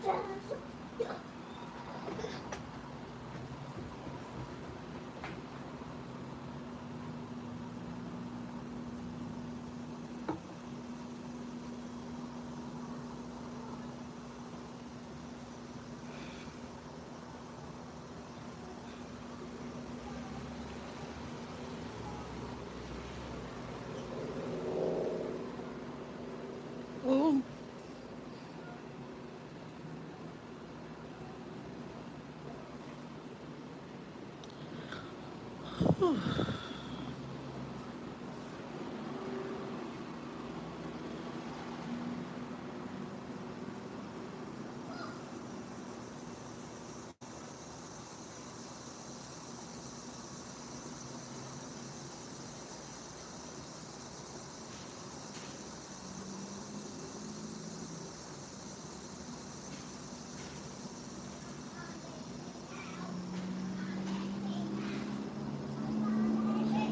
Ooh.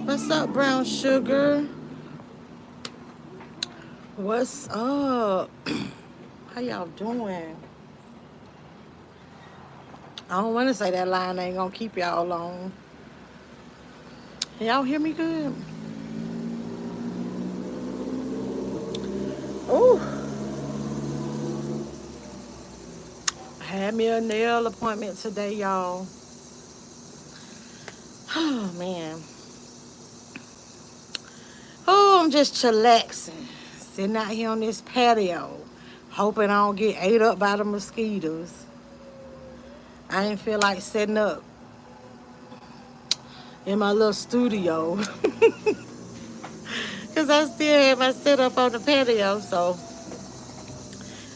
What's up, brown sugar? What's up? How y'all doing? I don't want to say that line ain't gonna keep y'all long. Can y'all hear me good? Oh, I had me a nail appointment today, y'all. Oh man. Oh, I'm just chillaxing, sitting out here on this patio, hoping I don't get ate up by the mosquitoes. I didn't feel like setting up in my little studio because I still have my setup on the patio. So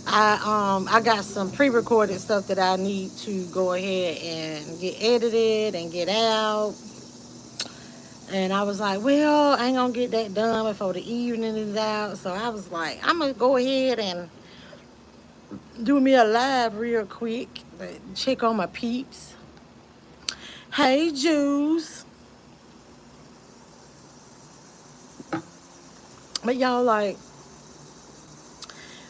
I got some pre-recorded stuff that I need to go ahead and get edited and get out. And I was like, well, I ain't gonna get that done before the evening is out. So I was like, I'm gonna go ahead and do me a live real quick. Check on my peeps. Hey, Jews. But y'all like,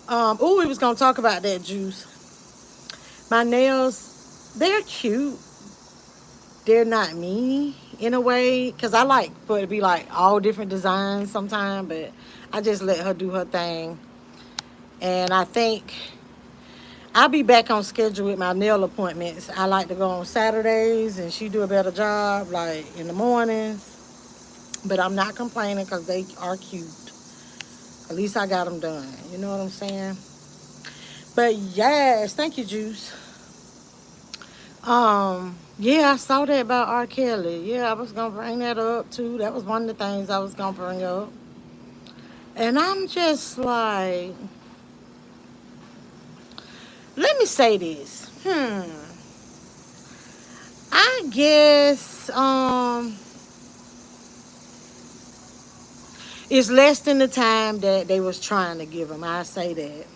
oh, we was gonna talk about that, Juice. My nails, they're cute. They're not me in a way, cause I like for it to be like all different designs sometimes, but I just let her do her thing. And I think I'll be back on schedule with my nail appointments. I like to go on Saturdays, and she do a better job, like in the mornings. But I'm not complaining because they are cute. At least I got them done. You know what I'm saying? But yes, thank you, Juice. Yeah, I saw that about R. Kelly. Yeah, I was gonna bring that up too. That was one of the things I was gonna bring up. And I'm just like, let me say this. I guess it's less than the time that they was trying to give him. I say that.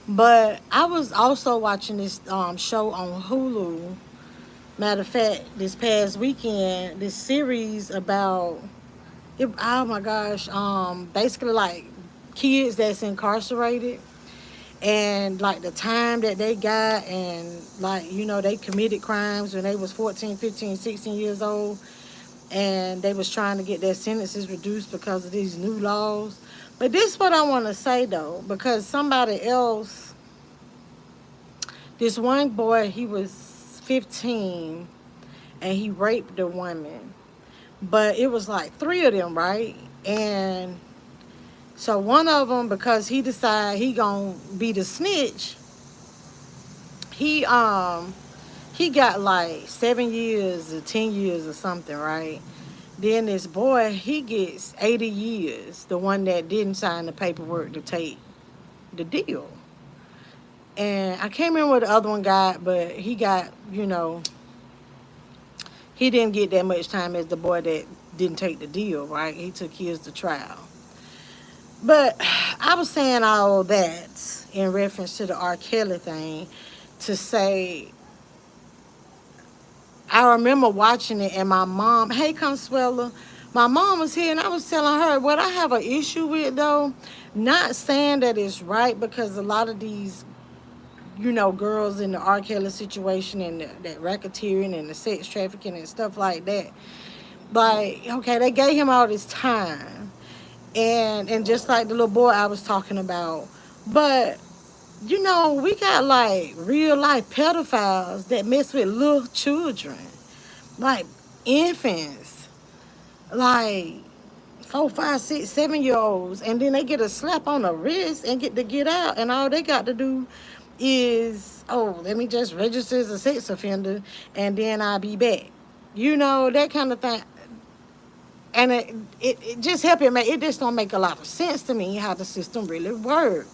But I was also watching this show on Hulu. Matter of fact, this past weekend, this series about it, oh my gosh, basically like kids that's incarcerated and like the time that they got, and like, you know, they committed crimes when they was 14, 15, 16 years old, and they was trying to get their sentences reduced because of these new laws. But this is what I want to say though, because somebody else, this one boy, he was 15 and he raped a woman. But it was like three of them, right? And so one of them, because he decided he gonna be the snitch, he he got like 7 years or 10 years or something, right? Then this boy, he gets 80 years, the one that didn't sign the paperwork to take the deal. And I can't remember what the other one got, but he got, you know, he didn't get that much time as the boy that didn't take the deal, right? He took years to trial. But I was saying all that in reference to the R. Kelly thing to say, I remember watching it and my mom, hey Consuela, my mom was here and I was telling her what I have an issue with though, not saying that it's right because a lot of these girls in the R. Kelly situation and that racketeering and the sex trafficking and stuff like that. Like, okay, they gave him all this time. And just like the little boy I was talking about. But, we got like real life pedophiles that mess with little children. Like infants. Like 4, 5, 6, 7 year olds, and then they get a slap on the wrist and get to get out, and all they got to do is, oh, let me just register as a sex offender, and then I'll be back. That kind of thing. And it just help it make it just don't make a lot of sense to me how the system really works.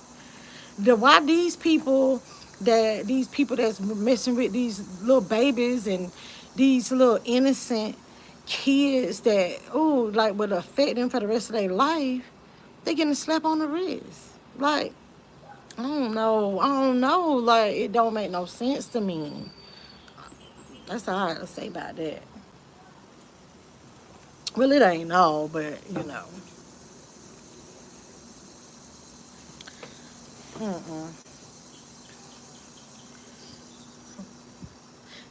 Why these people that's messing with these little babies and these little innocent kids that like would affect them for the rest of their life, they getting a slap on the wrist. Like, I don't know, like it don't make no sense to me. That's all I have to say about that. Well, it ain't all, but Mm-mm.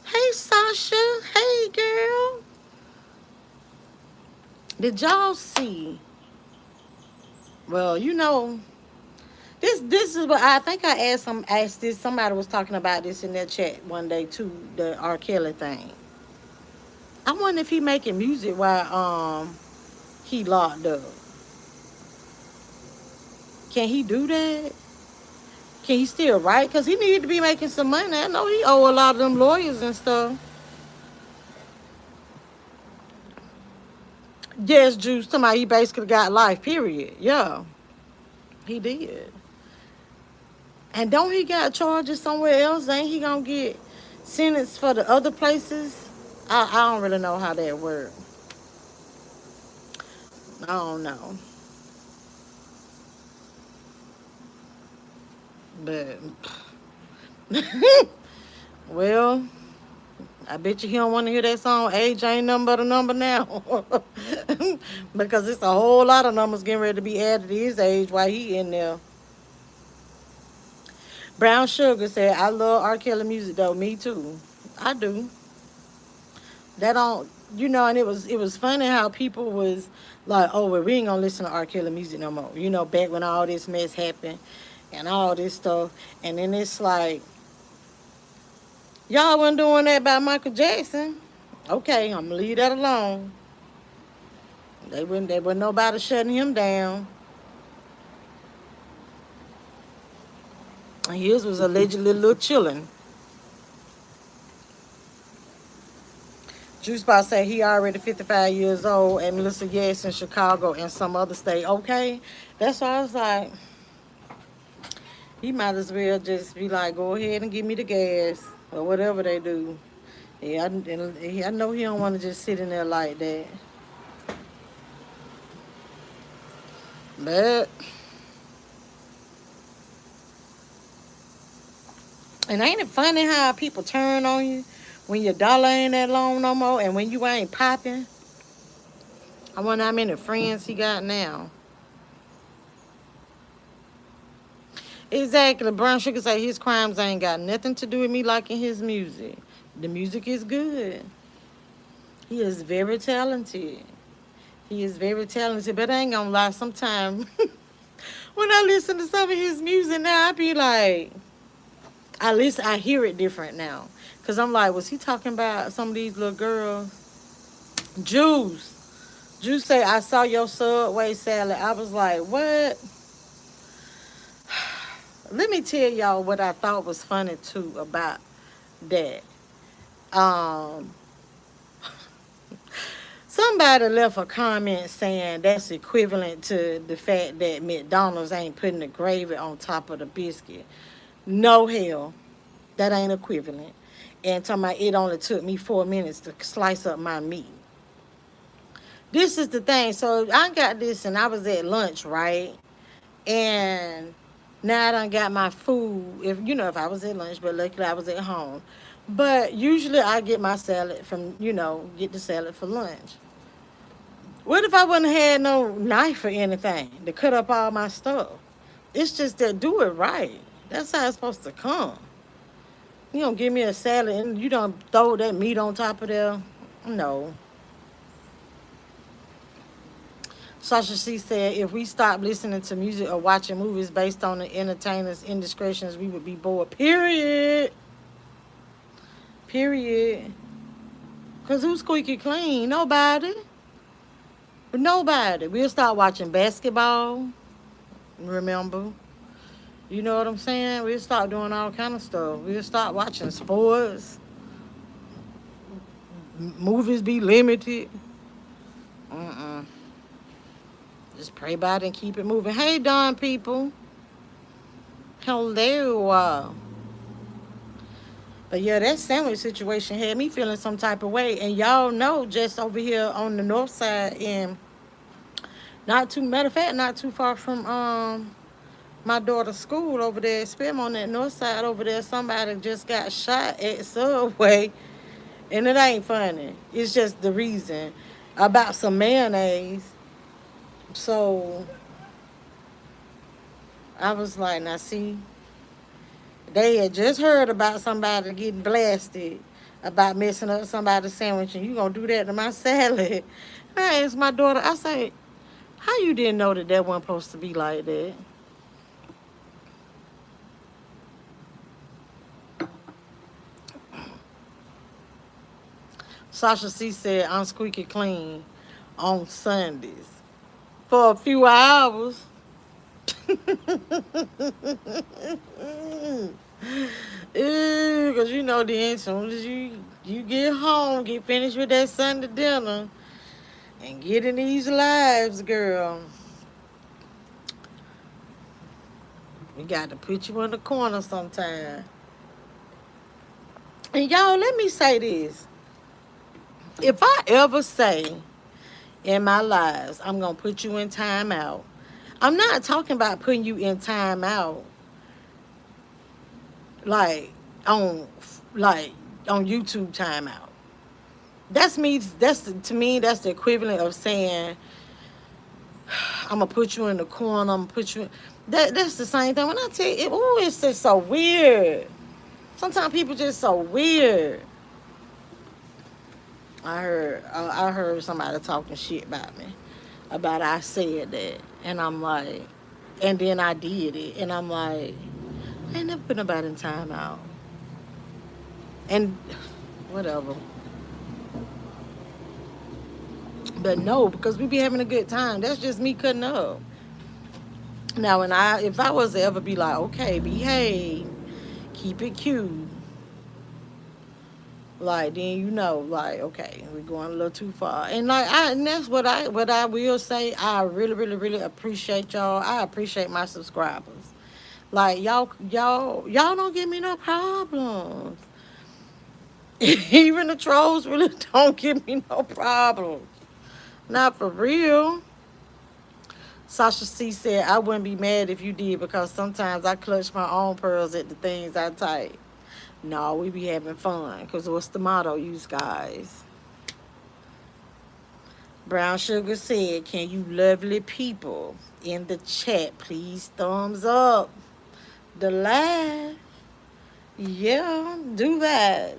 Hey Sasha, hey girl, did y'all see? Well, this is what I think I asked this. Somebody was talking about this in their chat one day too. The R. Kelly thing. I wonder if he making music while he locked up. Can he do that? Can he still write? Cause he need to be making some money. I know he owe a lot of them lawyers and stuff. Yes, Juice. Somebody he basically got life. Period. Yeah, he did. And don't he got charges somewhere else? Ain't he gonna get sentenced for the other places? I don't really know how that works. I don't know. But well, I bet you he don't want to hear that song. Age ain't nothing but a number now, because it's a whole lot of numbers getting ready to be added to his age while he in there. Brown Sugar said, "I love R. Kelly music though. Me too. I do. That don't and it was funny how people was like, oh well, we ain't gonna listen to R. Kelly music no more. Back when all this mess happened and all this stuff, and then it's like y'all wasn't doing that by Michael Jackson. Okay, I'm gonna leave that alone. They wasn't nobody shutting him down. And his was allegedly a little chilling. Juice Box say he already 55 years old and Melissa Yes in Chicago and some other state. Okay, that's why I was like, he might as well just be like, go ahead and give me the gas or whatever they do. Yeah, I know he don't want to just sit in there like that. But, and ain't it funny how people turn on you when your dollar ain't that long no more and when you ain't popping? I wonder how many friends he got now. Exactly. Brown Sugar say his crimes ain't got nothing to do with me liking his music. The music is good. He is very talented. He is very talented, but I ain't gonna lie, sometimes when I listen to some of his music now, I be like, I hear it different now. Cause I'm like, was he talking about some of these little girls? Juice say, I saw your Subway salad. I was like, what? Let me tell y'all what I thought was funny too about that. Um, Somebody left a comment saying that's equivalent to the fact that McDonald's ain't putting the gravy on top of the biscuit. No hell, that ain't equivalent. And talking about it only took me 4 minutes to slice up my meat. This is the thing. So I got this and I was at lunch, right? And now I done got my food. If I was at lunch, but luckily I was at home. But usually I get my salad from, get the salad for lunch. What if I wouldn't have had no knife or anything to cut up all my stuff? It's just that do it right. That's how it's supposed to come. You don't give me a salad and you don't throw that meat on top of there. No. Sasha C said, if we stopped listening to music or watching movies based on the entertainers' indiscretions, we would be bored. Period. Period. Because who's squeaky clean? Nobody. Nobody. We'll start watching basketball. Remember? You know what I'm saying? We'll start doing all kind of stuff. We'll start watching sports. Movies be limited. Mm-mm. Just pray about it and keep it moving. Hey, Don people. Hello. But yeah, that sandwich situation had me feeling some type of way. And y'all know, just over here on the north side, and matter of fact, not too far from my daughter's school over there, Spim on that north side over there, somebody just got shot at Subway. And it ain't funny. It's just the reason about some mayonnaise. So I was like, now see, they had just heard about somebody getting blasted about messing up somebody's sandwich, and you gonna do that to my salad. I asked my daughter, I say, how you didn't know that that wasn't supposed to be like that? Sasha C said, I'm squeaky clean on Sundays for a few hours. Because you know then, as soon as you get home, get finished with that Sunday dinner, and get in these lives, girl, we got to put you in the corner sometime. And y'all, let me say this. If I ever say in my lives, I'm going to put you in timeout, I'm not talking about putting you in timeout like on YouTube timeout. That's me. To me, that's the equivalent of saying I'm gonna put you in the corner. I'm gonna put you in. That's the same thing. When I tell you, it's just so weird. Sometimes people just so weird. I heard somebody talking shit about me, about I said that, and I'm like, and then I did it, and I'm like, I ain't never put nobody in timeout. And whatever. But no, because we be having a good time. That's just me cutting up. Now, if I was to ever be like, okay, behave, keep it cute, like then you know, like okay, we're going a little too far. And and that's what I will say. I really, really, really appreciate y'all. I appreciate my subscribers. Like y'all don't give me no problems. Even the trolls really don't give me no problems. Not for real. Sasha C said, I wouldn't be mad if you did because sometimes I clutch my own pearls at the things I type. No, we be having fun because what's the motto, you guys? Brown Sugar said, can you lovely people in the chat please thumbs up the live? Yeah, do that.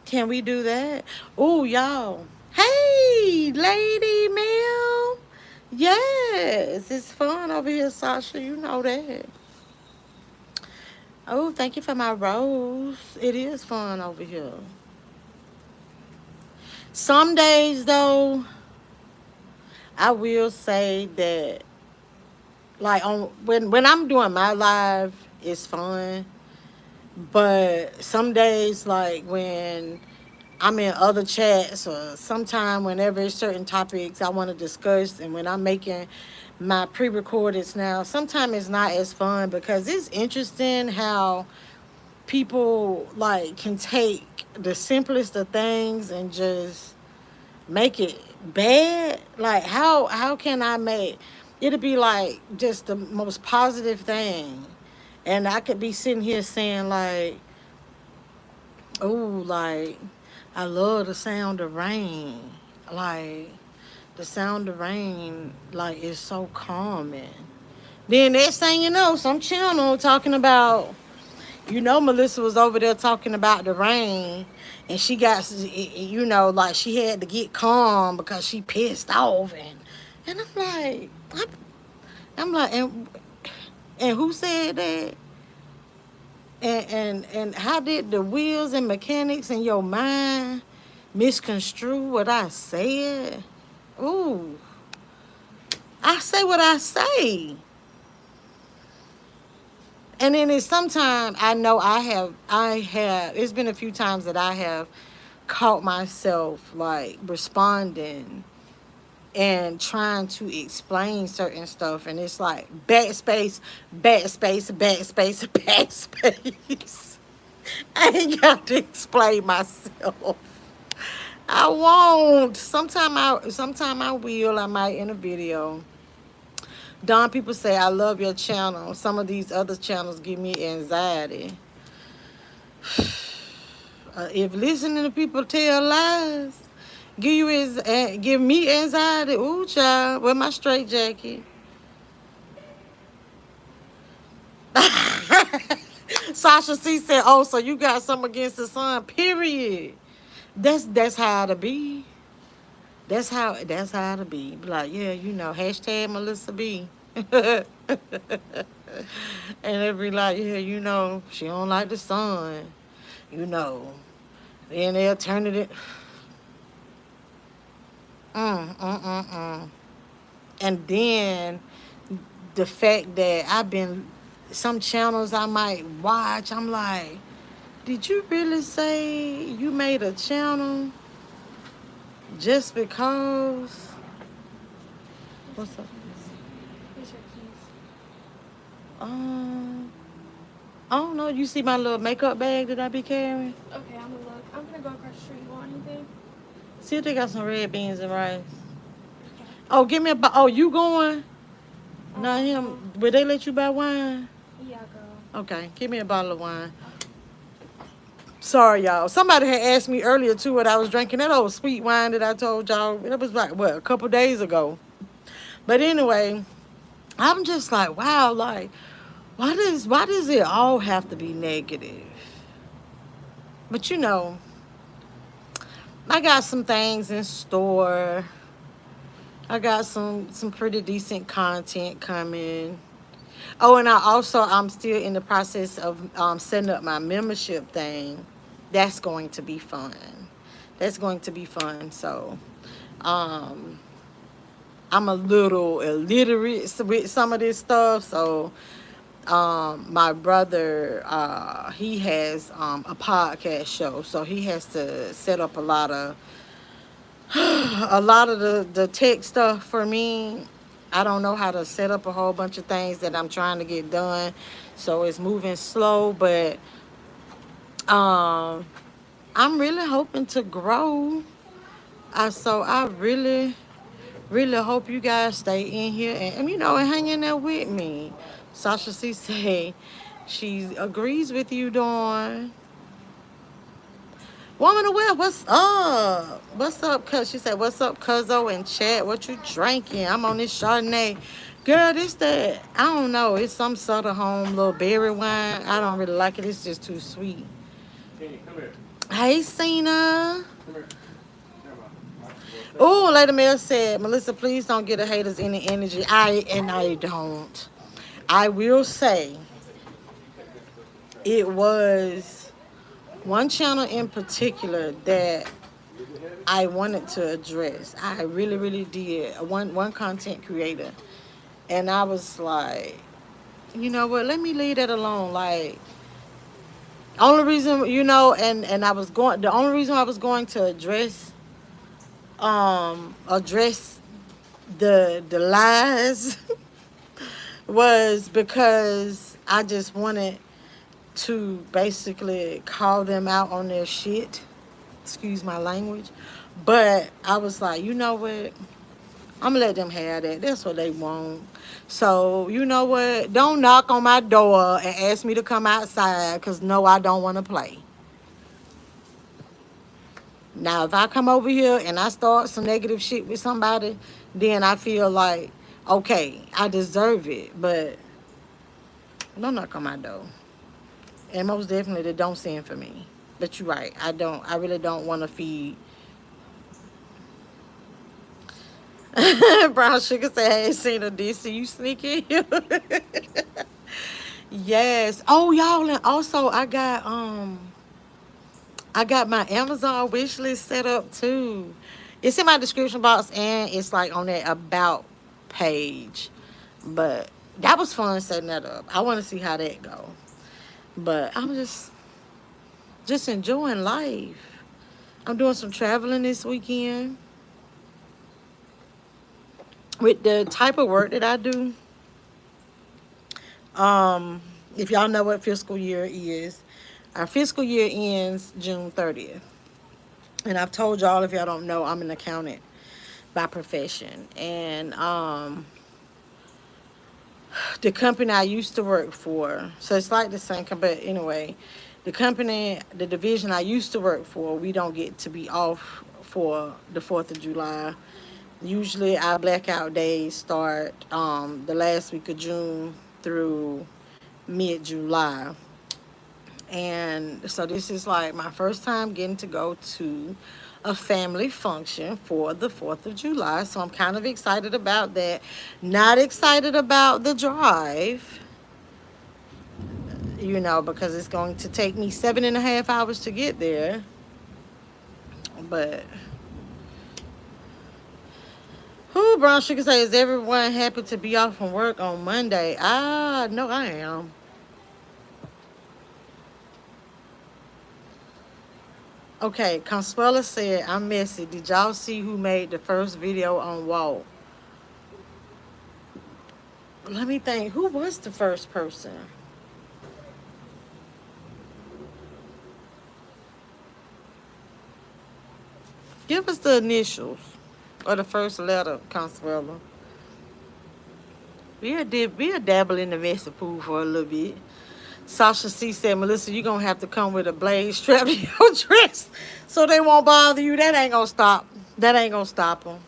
Can we do that? Oh, y'all. Hey, lady, ma'am. Yes, it's fun over here, Sasha. You know that. Oh, thank you for my rose. It is fun over here. Some days, though, I will say that, like, when I'm doing my live, it's fun. But some days, like, when I'm in other chats or sometime whenever certain topics I want to discuss, and when I'm making my pre-recordeds now, sometimes it's not as fun because it's interesting how people like can take the simplest of things and just make it bad. Like how can I make it'll be like just the most positive thing, and I could be sitting here saying like, oh, like I love the sound of rain. Like the sound of rain like is so calming. Then next thing you know, some channel talking about Melissa was over there talking about the rain, and she got, like she had to get calm because she pissed off, and I'm like, and who said that? And how did the wheels and mechanics in your mind misconstrue what I said? Ooh, I say what I say. And then it's sometimes I know I have it's been a few times that I have caught myself like responding and trying to explain certain stuff, and it's like backspace, backspace, backspace, backspace. I ain't got to explain myself. I won't. Sometime I will. I might in a video. Don, people say I love your channel. Some of these other channels give me anxiety. If listening to people tell lies give me anxiety, ooh child, with my straight jacket. Sasha C said, "Oh, so you got something against the sun?" Period. That's how to be. That's how to be. Be like, yeah, hashtag Melissa B. And they be like, yeah, she don't like the sun. You know. Then they'll turn it in. And then the fact that some channels I might watch, I'm like, did you really say you made a channel just because? What's up? Here's your keys. I don't know. You see my little makeup bag that I be carrying? Okay, I'm gonna look. I'm gonna go across the street. You want anything? See if they got some red beans and rice. Okay. Oh, give me a Oh, you going? Not him. Um, Will they let you buy wine? Yeah, girl. Okay, give me a bottle of wine. Sorry, y'all. Somebody had asked me earlier, too, what I was drinking. That old sweet wine that I told y'all. It was like, what, a couple days ago. But anyway, I'm just like, wow, like, why does it all have to be negative? But I got some things in store. I got some pretty decent content coming. Oh, and I'm still in the process of setting up my membership thing. That's going to be fun. That's going to be fun. So, um, I'm a little illiterate with some of this stuff. So, my brother, he has a podcast show. So he has to set up a lot of the tech stuff for me. I don't know how to set up a whole bunch of things that I'm trying to get done. So it's moving slow, but um I'm really hoping to grow. So I really, really hope you guys stay in here and hang in there with me. Sasha C say she agrees with you, Dawn. Woman of Well, what's up? What's up, cuz? She said, what's up, cuzzo and chat? What you drinking? I'm on this Chardonnay. Girl, I don't know. It's some sort of home little berry wine. I don't really like it. It's just too sweet. Kenny, come here. Hey, Cena. Come here. Oh, Lady Mel said, Melissa, please don't get the haters any energy. I don't. I will say it was one channel in particular that I wanted to address. I really, really did. One content creator. And I was like, you know what, let me leave that alone. Like, only reason, and the only reason I was going to address the lies was because I just wanted to basically call them out on their shit. Excuse my language. But I was like, you know what? I'm gonna let them have that. That's what they want. So, you know what? Don't knock on my door and ask me to come outside, because no, I don't want to play. Now, if I come over here and I start some negative shit with somebody, then I feel like, okay, I deserve it. But don't knock on my door. And most definitely they don't send for me. But you're right. I really don't want to feed. Brown Sugar said, I ain't seen a DC. You sneak in here. Yes. Oh, y'all, and also I got my Amazon wish list set up too. It's in my description box and it's like on that about page. But that was fun setting that up. I want to see how that go. But I'm just enjoying life. I'm doing some traveling this weekend. With the type of work that I do, um, if y'all know what fiscal year is, our fiscal year ends June 30th. And I've told y'all, if y'all don't know, I'm an accountant by profession. And the company I used to work for, so it's like the same company, but anyway, the division I used to work for, we don't get to be off for the 4th of July. Usually our blackout days start the last week of June through mid-July. And so this is like my first time getting to go to a family function for the 4th of July. So I'm kind of excited about that. Not excited about the drive, because it's going to take me 7.5 hours to get there. But who, Brown Sugar say, is everyone happy to be off from work on Monday? No, I am. Okay, Consuela said, I'm messy. Did y'all see who made the first video on Walt? Let me think. Who was the first person? Give us the initials or the first letter, Consuela. We'll dabble in the messy pool for a little bit. Sasha C said, Melissa, you're going to have to come with a blade strap to your dress so they won't bother you. That ain't going to stop. That ain't going to stop them.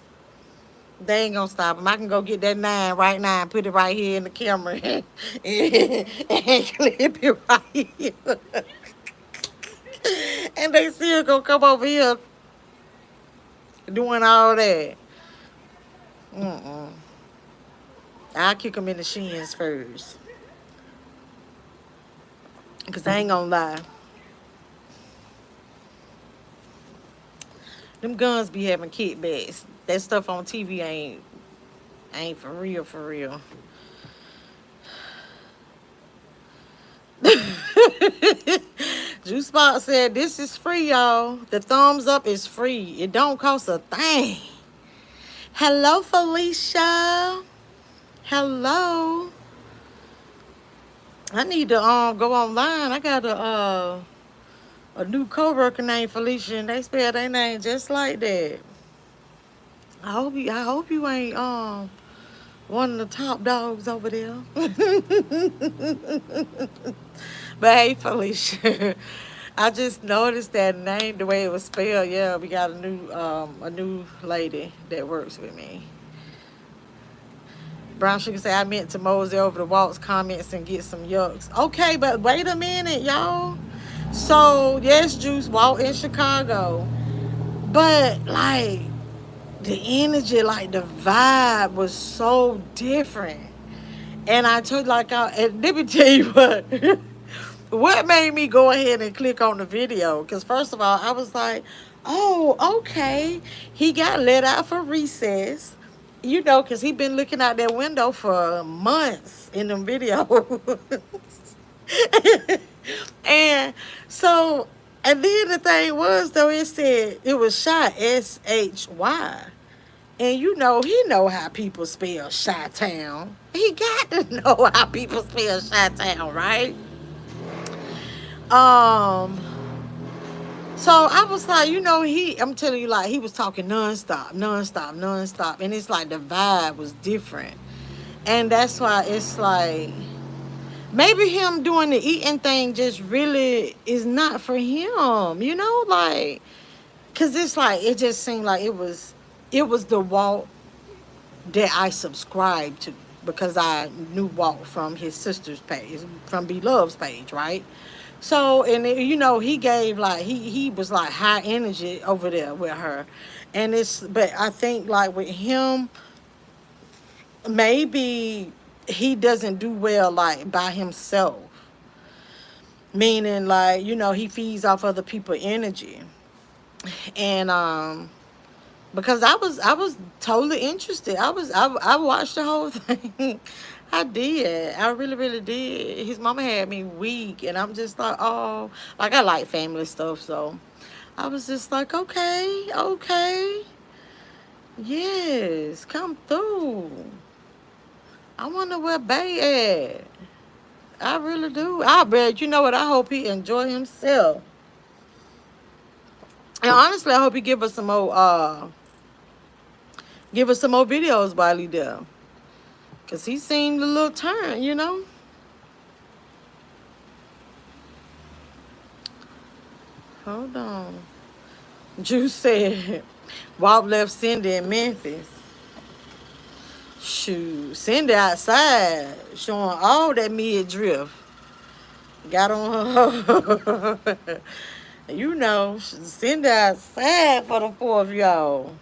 They ain't going to stop them. I can go get that 9 right now and put it right here in the camera and clip it right here. And they still going to come over here doing all that. Mm-mm. I'll kick them in the shins first. Because I ain't going to lie. Them guns be having kickbacks. That stuff on TV ain't for real, for real. Juice Spot said, this is free, y'all. The thumbs up is free. It don't cost a thing. Hello, Felicia. Hello. I need to go online. I got a new coworker named Felicia, and they spell their name just like that. I hope you ain't one of the top dogs over there. But hey, Felicia, I just noticed that name, the way it was spelled. Yeah, we got a new lady that works with me. Brown Sugar say, I meant to mosey over the Walt's comments and get some yucks. Okay, but wait a minute, y'all. So, yes, Juice, Walt in Chicago. But, like, the energy, like, the vibe was so different. And I told, and let me tell you what. What made me go ahead and click on the video? Because, first of all, I was like, oh, okay. He got let out for recess. Because he been looking out that window for months in them videos. And so, and then the thing was, though, it said it was shot SHY. And he know how people spell Chi-Town. He got to know how people spell Chi-Town, right? So I was like, I'm telling you, like, he was talking nonstop. And it's like the vibe was different. And that's why it's like, maybe him doing the eating thing just really is not for him, like, because it's like, it just seemed like it was the Walt that I subscribed to, because I knew Walt from his sister's page, from B Love's page, right? So, and you know, he gave like he was like high energy over there with her, and it's but I think like with him, maybe he doesn't do well like by himself, meaning like you know he feeds off other people energy, and because I was totally interested. I watched the whole thing. I did. I really did. His mama had me weak, and I'm just like, oh, like I like family stuff, so I was just like, okay, okay, yes, come through. I wonder where Bay at. I really do. I bet you know what. I hope he enjoy himself, and honestly, I hope he give us some more videos while he there. Cause he seemed a little turned, you know. Hold on. Juice said, Walt left Cindy in Memphis. Shoot, Cindy outside showing all that mid drift. Got on her. You know, Cindy outside for the 4th, y'all.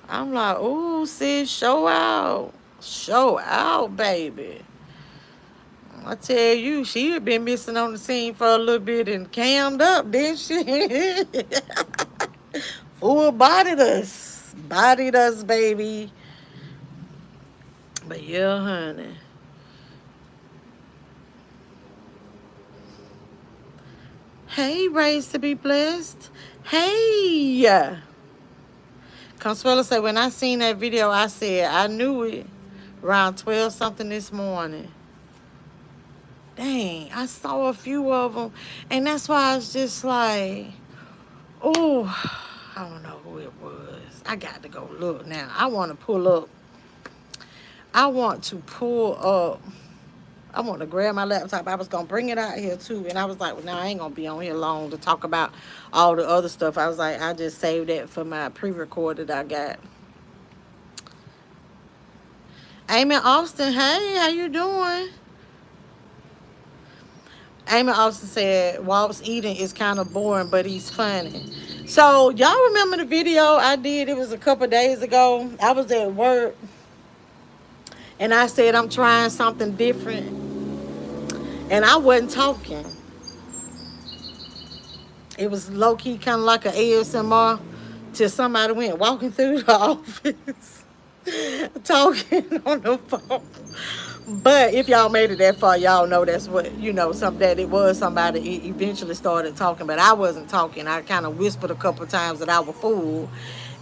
I'm like, ooh, sis, show out. Show out, baby. I tell you, she had been missing on the scene for a little bit and cammed up, didn't she? Full bodied us. Bodied us, baby. But yeah, honey. Hey, raised to be blessed. Hey. Consuelo said, when I seen that video, I said, I knew it around 12 something this morning. Dang, I saw a few of them. And that's why I was just like, oh, I don't know who it was. I got to go look now. I want to pull up. I want to pull up. I want to grab my laptop. I was going to bring it out here too. And I was like, well, no, I ain't going to be on here long to talk about all the other stuff. I was like, I just saved that for my pre-record that I got. Amy Austin, hey, how you doing? Amy Austin said, Walt's eating is kind of boring, but he's funny. So, y'all remember the video I did? It was a couple days ago. I was at work, and I said, I'm trying something different. And I wasn't talking. It was low-key kind of like an ASMR till somebody went walking through the office talking on the phone. But if y'all made it that far, y'all know that's what, you know, that it was somebody eventually started talking, but I wasn't talking. I kind of whispered a couple times that I was full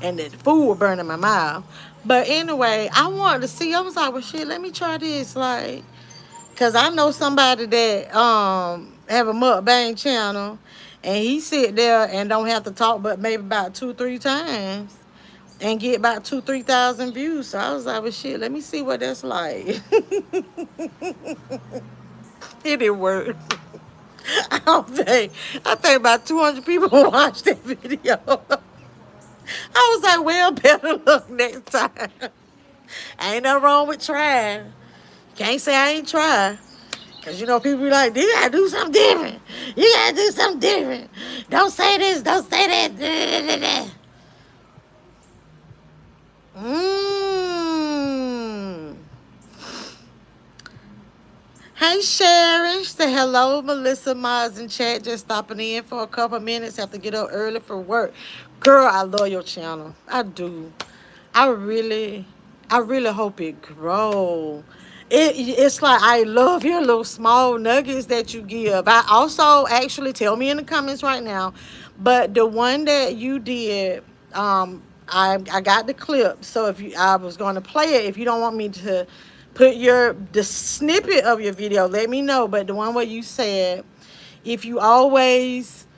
and that the food was burning my mouth. But anyway, I wanted to see, I was like, well, shit, let me try this. Like, because I know somebody that have a mukbang channel, and he sit there and don't have to talk but maybe about 2-3 times and get about 2-3 thousand views. So I was like, well, shit, let me see what that's like. It didn't work. I think about 200 people watched that video. I was like, well, better luck next time. Ain't nothing wrong with trying. Can't say I ain't tried. Because, you know, people be like, you got to do something different. You got to do something different. Don't say this. Don't say that. Mmm. Hey, Sharon. Say hello, Melissa Miles in chat. Just stopping in for a couple minutes. Have to get up early for work. Girl, I love your channel. I do. I really hope it grow. It's like I love your little small nuggets that you give. I also actually tell me in the comments right now, but the one that you did, I got the clip. So if you, I was going to play it. If you don't want me to put the snippet of your video, let me know. But the one where you said, if you always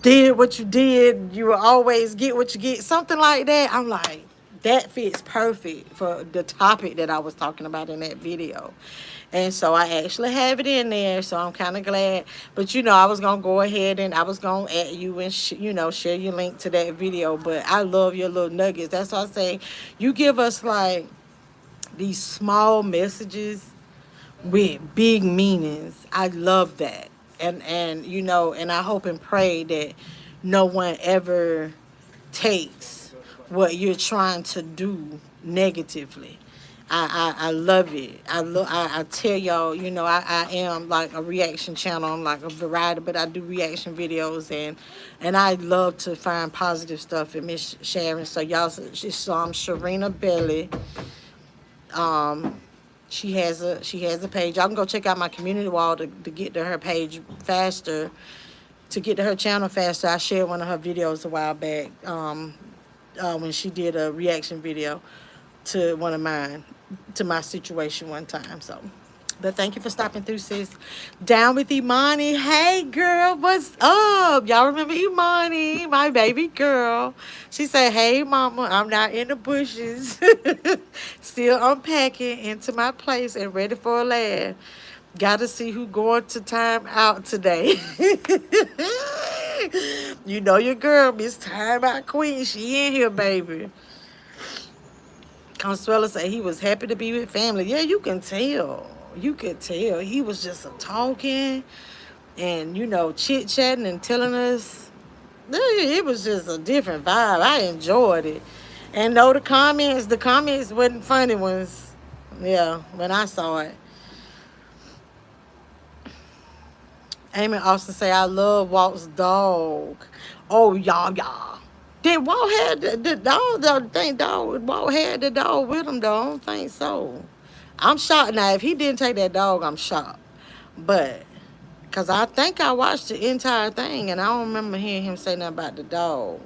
did what you did, you will always get what you get, something like that. I'm like, that fits perfect for the topic that I was talking about in that video. And so I actually have it in there, so I'm kind of glad. But, you know, I was going to go ahead and I was going to add you and, you know, share your link to that video. But I love your little nuggets. That's why I say you give us, like, these small messages with big meanings. I love that. And you know, and I hope and pray that no one ever takes what you're trying to do negatively. I love it. I tell y'all, you know, I am like a reaction channel. I'm like a variety, but I do reaction videos, and I love to find positive stuff in Miss Sharon. So y'all, so I'm Sharina Belly. Um, she has a page. Y'all can go check out my community wall to get to her page faster, to get to her channel faster. I shared one of her videos a while back, when she did a reaction video to one of mine, to my situation one time. So, but thank you for stopping through, sis. Down with Imani. Hey, girl, what's up? Y'all remember Imani, my baby girl? She said, hey, mama, I'm not in the bushes. Still unpacking into my place and ready for a laugh. Got to see who going to time out today. You know your girl, Miss Time Out Queen. She in here, baby. Consuela said he was happy to be with family. Yeah, you can tell. You could tell. He was just talking and, you know, chit chatting and telling us. It was just a different vibe. I enjoyed it. And though the comments wasn't funny ones. Yeah, when I saw it. Amy Austin say, I love Walt's dog. Oh, y'all. Did Walt had the dog, the thing dog, Walt had the dog with him, though? I don't think so. I'm shocked now. If he didn't take that dog, I'm shocked. But, because I think I watched the entire thing, and I don't remember hearing him say nothing about the dog.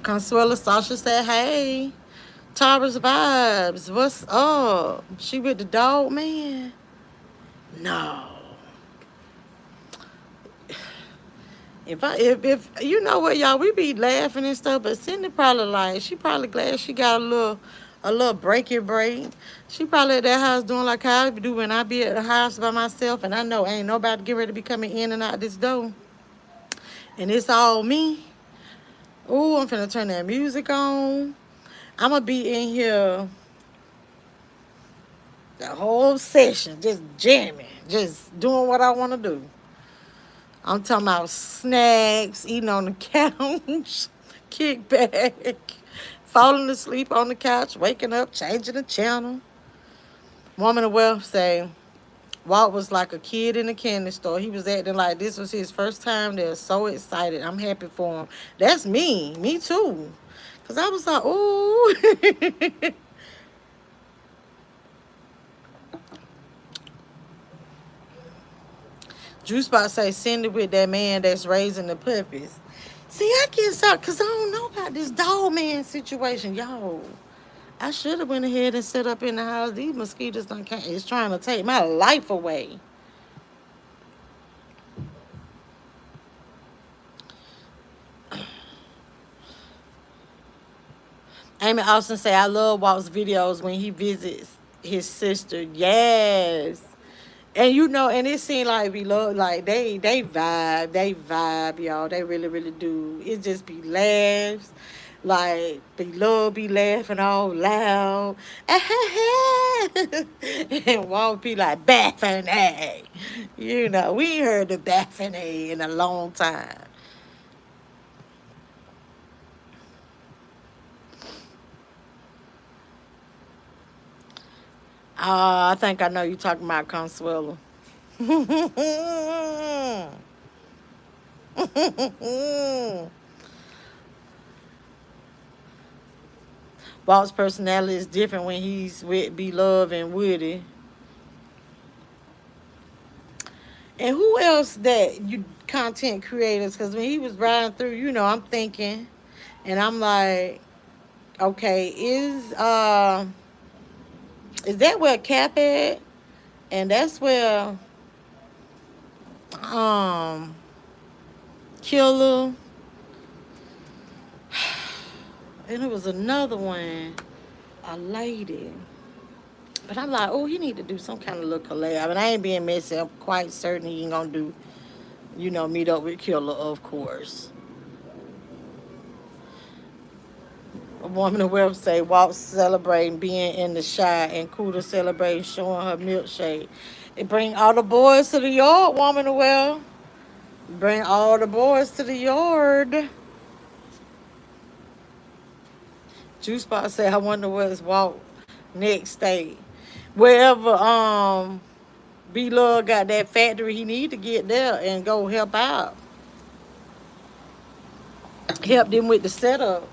Consuela Sasha said, hey, Tara's vibes, what's up? She with the dog, man? No. If you know what, y'all, we be laughing and stuff, but Cindy probably like, she probably glad she got a little break. She probably at that house doing like how I do when I be at the house by myself, and I know ain't nobody get ready to be coming in and out this door, and it's all me. Ooh, I'm finna turn that music on. I'm gonna be in here the whole session, just jamming, just doing what I want to do. I'm talking about snacks, eating on the couch, kick back, falling asleep on the couch, waking up, changing the channel. Woman of Wealth say, Walt was like a kid in a candy store. He was acting like this was his first time there. So excited. I'm happy for him. That's me. Me too. Because I was like, ooh. Juice Spot say, send it with that man that's raising the puppies. See, I can't stop because I don't know about this dog man situation. Y'all, I should have went ahead and set up in the house. These mosquitoes done can't, it's trying to take my life away. Amy Austin say, I love Walt's videos when he visits his sister. Yes. And you know, and it seemed like we love, like they vibe, y'all. They really, really do. It just be laughs, like they love be laughing all loud, and Walt be like Bethany. You know, we ain't heard the Bethany in a long time. I think I know you talking about Consuelo. Walt's personality is different when he's with Beloved and Woody. And who else that you content creators? Because when he was riding through, you know, I'm thinking, and I'm like, okay, is that where Cap at? And that's where um Killer, and it was another one, a lady. But I'm like, oh, he need to do some kind of little collab. And I ain't being messy. I'm quite certain he ain't gonna do, you know, meet up with Killer, of course. A woman of wealth say walk celebrating being in the shy and Cooter celebrating showing her milkshake. It bring all the boys to the yard, woman of wealth. Bring all the boys to the yard. Juice Box say I wonder what's walk next state. Wherever B Love got that factory, he need to get there and go help out. Help them with the setup.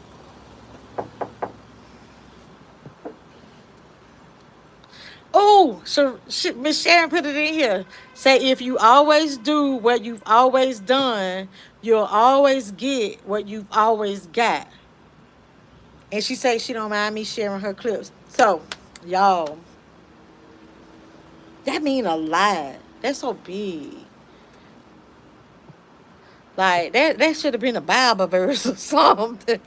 Oh, so Miss Sharon put it in here. Say if you always do what you've always done, you'll always get what you've always got. And she say she don't mind me sharing her clips. So, y'all, that mean a lot. That's so big. Like that should have been a Bible verse or something.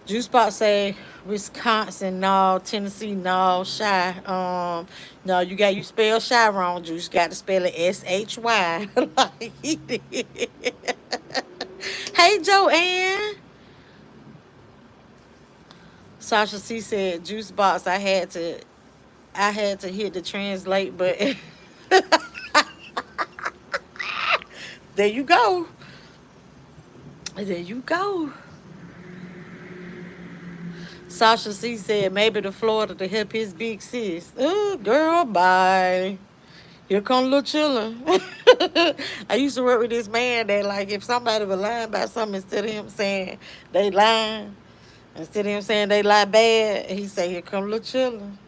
Juice Box say Wisconsin, no, Tennessee, no, shy. No, you spell shy wrong, Juice. Got to spell it SHY like he did. Hey Joanne. Sasha C said, Juice Box, I had to hit the translate button. There you go. There you go. Sasha C said maybe to Florida to help his big sis. Oh, girl, bye. Here come little chillin'. I used to work with this man that like if somebody was lying about something instead of him saying they lying, instead of him saying they lie bad, he say here come little chillin'.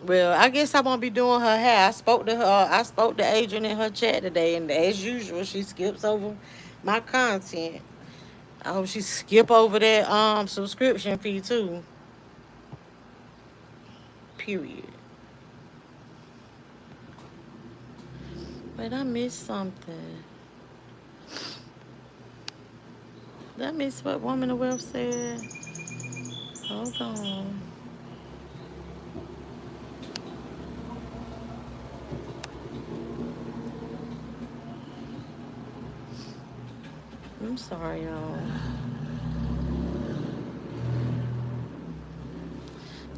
Well, I guess I won't be doing her hair. I spoke to her. I spoke to Adrian in her chat today, and as usual, she skips over my content. I hope she skip over that subscription fee too. Period. But I missed something. Did I miss what Woman of Wealth said? Hold on. I'm sorry, y'all.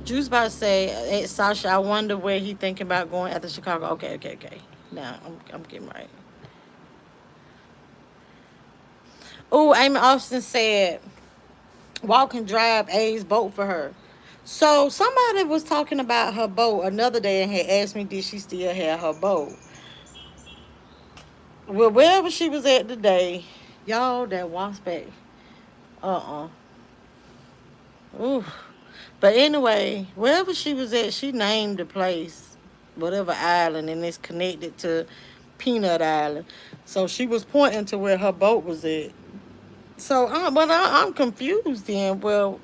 Juice about to say, hey, Sasha, I wonder where he thinking about going after Chicago. Okay. Now I'm getting right. Oh, Amy Austin said, walk and drive A's boat for her. So somebody was talking about her boat another day and had asked me did she still have her boat. Well, wherever she was at today, y'all, that wasp back. Ooh. But anyway, wherever she was at, she named the place, whatever island, and it's connected to Peanut Island. So she was pointing to where her boat was at. So, I'm confused then. Well,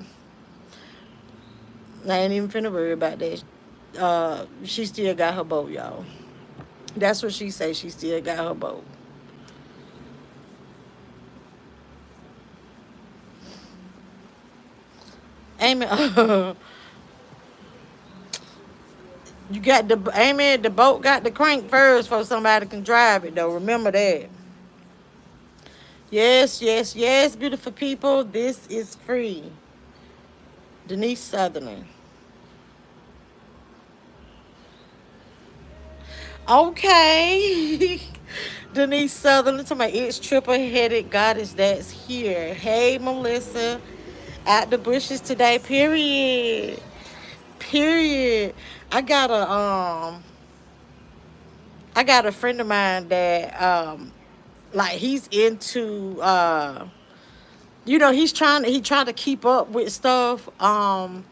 I ain't even finna worry about that. She still got her boat, y'all. That's what she say. She still got her boat. Amy, you got the Amy. The boat got the crank first for somebody can drive it though. Remember that. Yes, beautiful people. This is free. Denise Sutherland. Okay. Denise Sutherland to my ex triple headed goddess that's here. Hey Melissa. At the bushes today, period. Period. I got a I got a friend of mine that like he's into he trying to keep up with stuff in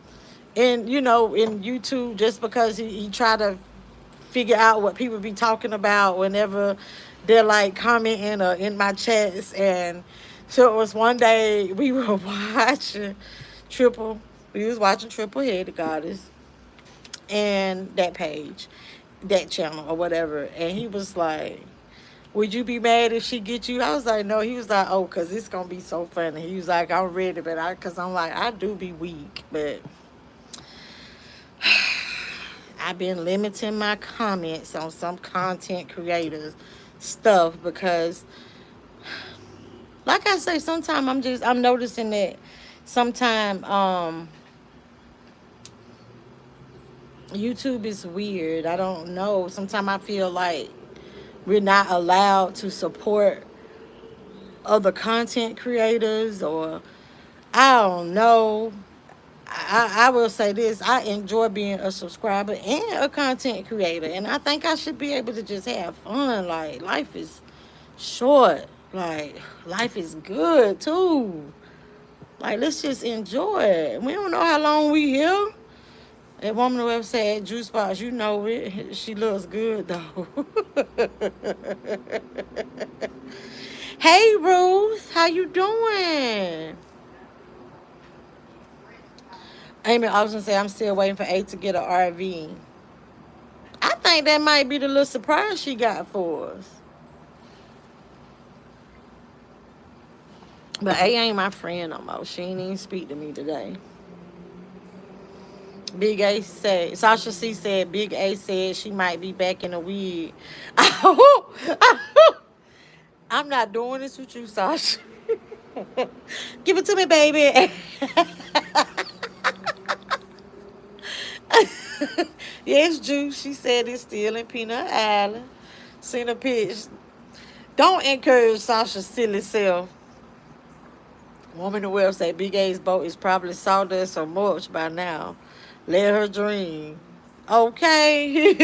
in YouTube just because he try to figure out what people be talking about whenever they're like commenting or in my chats. And so it was one day we were watching triple we was watching Triple Head Goddess and that page, that channel or whatever, and he was like, would you be mad if she get you? I was like, no. He was like, oh, because it's going to be so funny. He was like, I'm ready, because I'm like, I do be weak, but I've been limiting my comments on some content creators stuff because, like I say, sometimes I'm noticing that sometimes YouTube is weird. I don't know. Sometimes I feel like we're not allowed to support other content creators, or I don't know. I will say this: I enjoy being a subscriber and a content creator, and I think I should be able to just have fun. Like, life is short. Like, life is good too. Like, let's just enjoy it. We don't know how long we here. That woman on the website, Juice Box, you know it. She looks good though. Hey Ruth, how you doing? Amy, I was gonna say I'm still waiting for A to get an RV. I think that might be the little surprise she got for us. But A ain't my friend no more. She ain't even speak to me today. Big A said, Sasha C said, Big A said she might be back in a week. I'm not doing this with you, Sasha. Give it to me, baby. Yes, Juice. She said it's still in Peanut Island. Seen a pitch. Don't encourage Sasha's silly self. Woman in the website, Big A's boat is probably sawdust or mulch by now. Let her dream. Okay.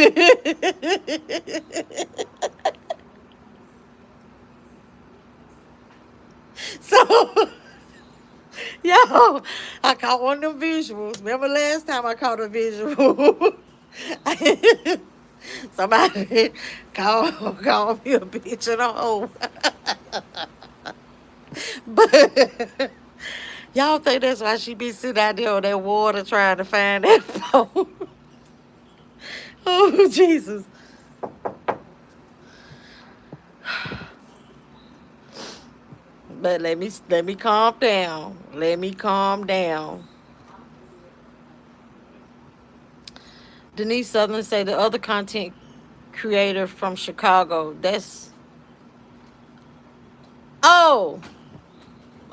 So, yo, I caught one of them visuals. Remember last time I caught a visual? Somebody called me a bitch and a hoe. But y'all think that's why she be sitting out there on that water trying to find that boat? Oh, Jesus. But let me calm down. Let me calm down. Denise Sutherland say the other content creator from Chicago. That's oh,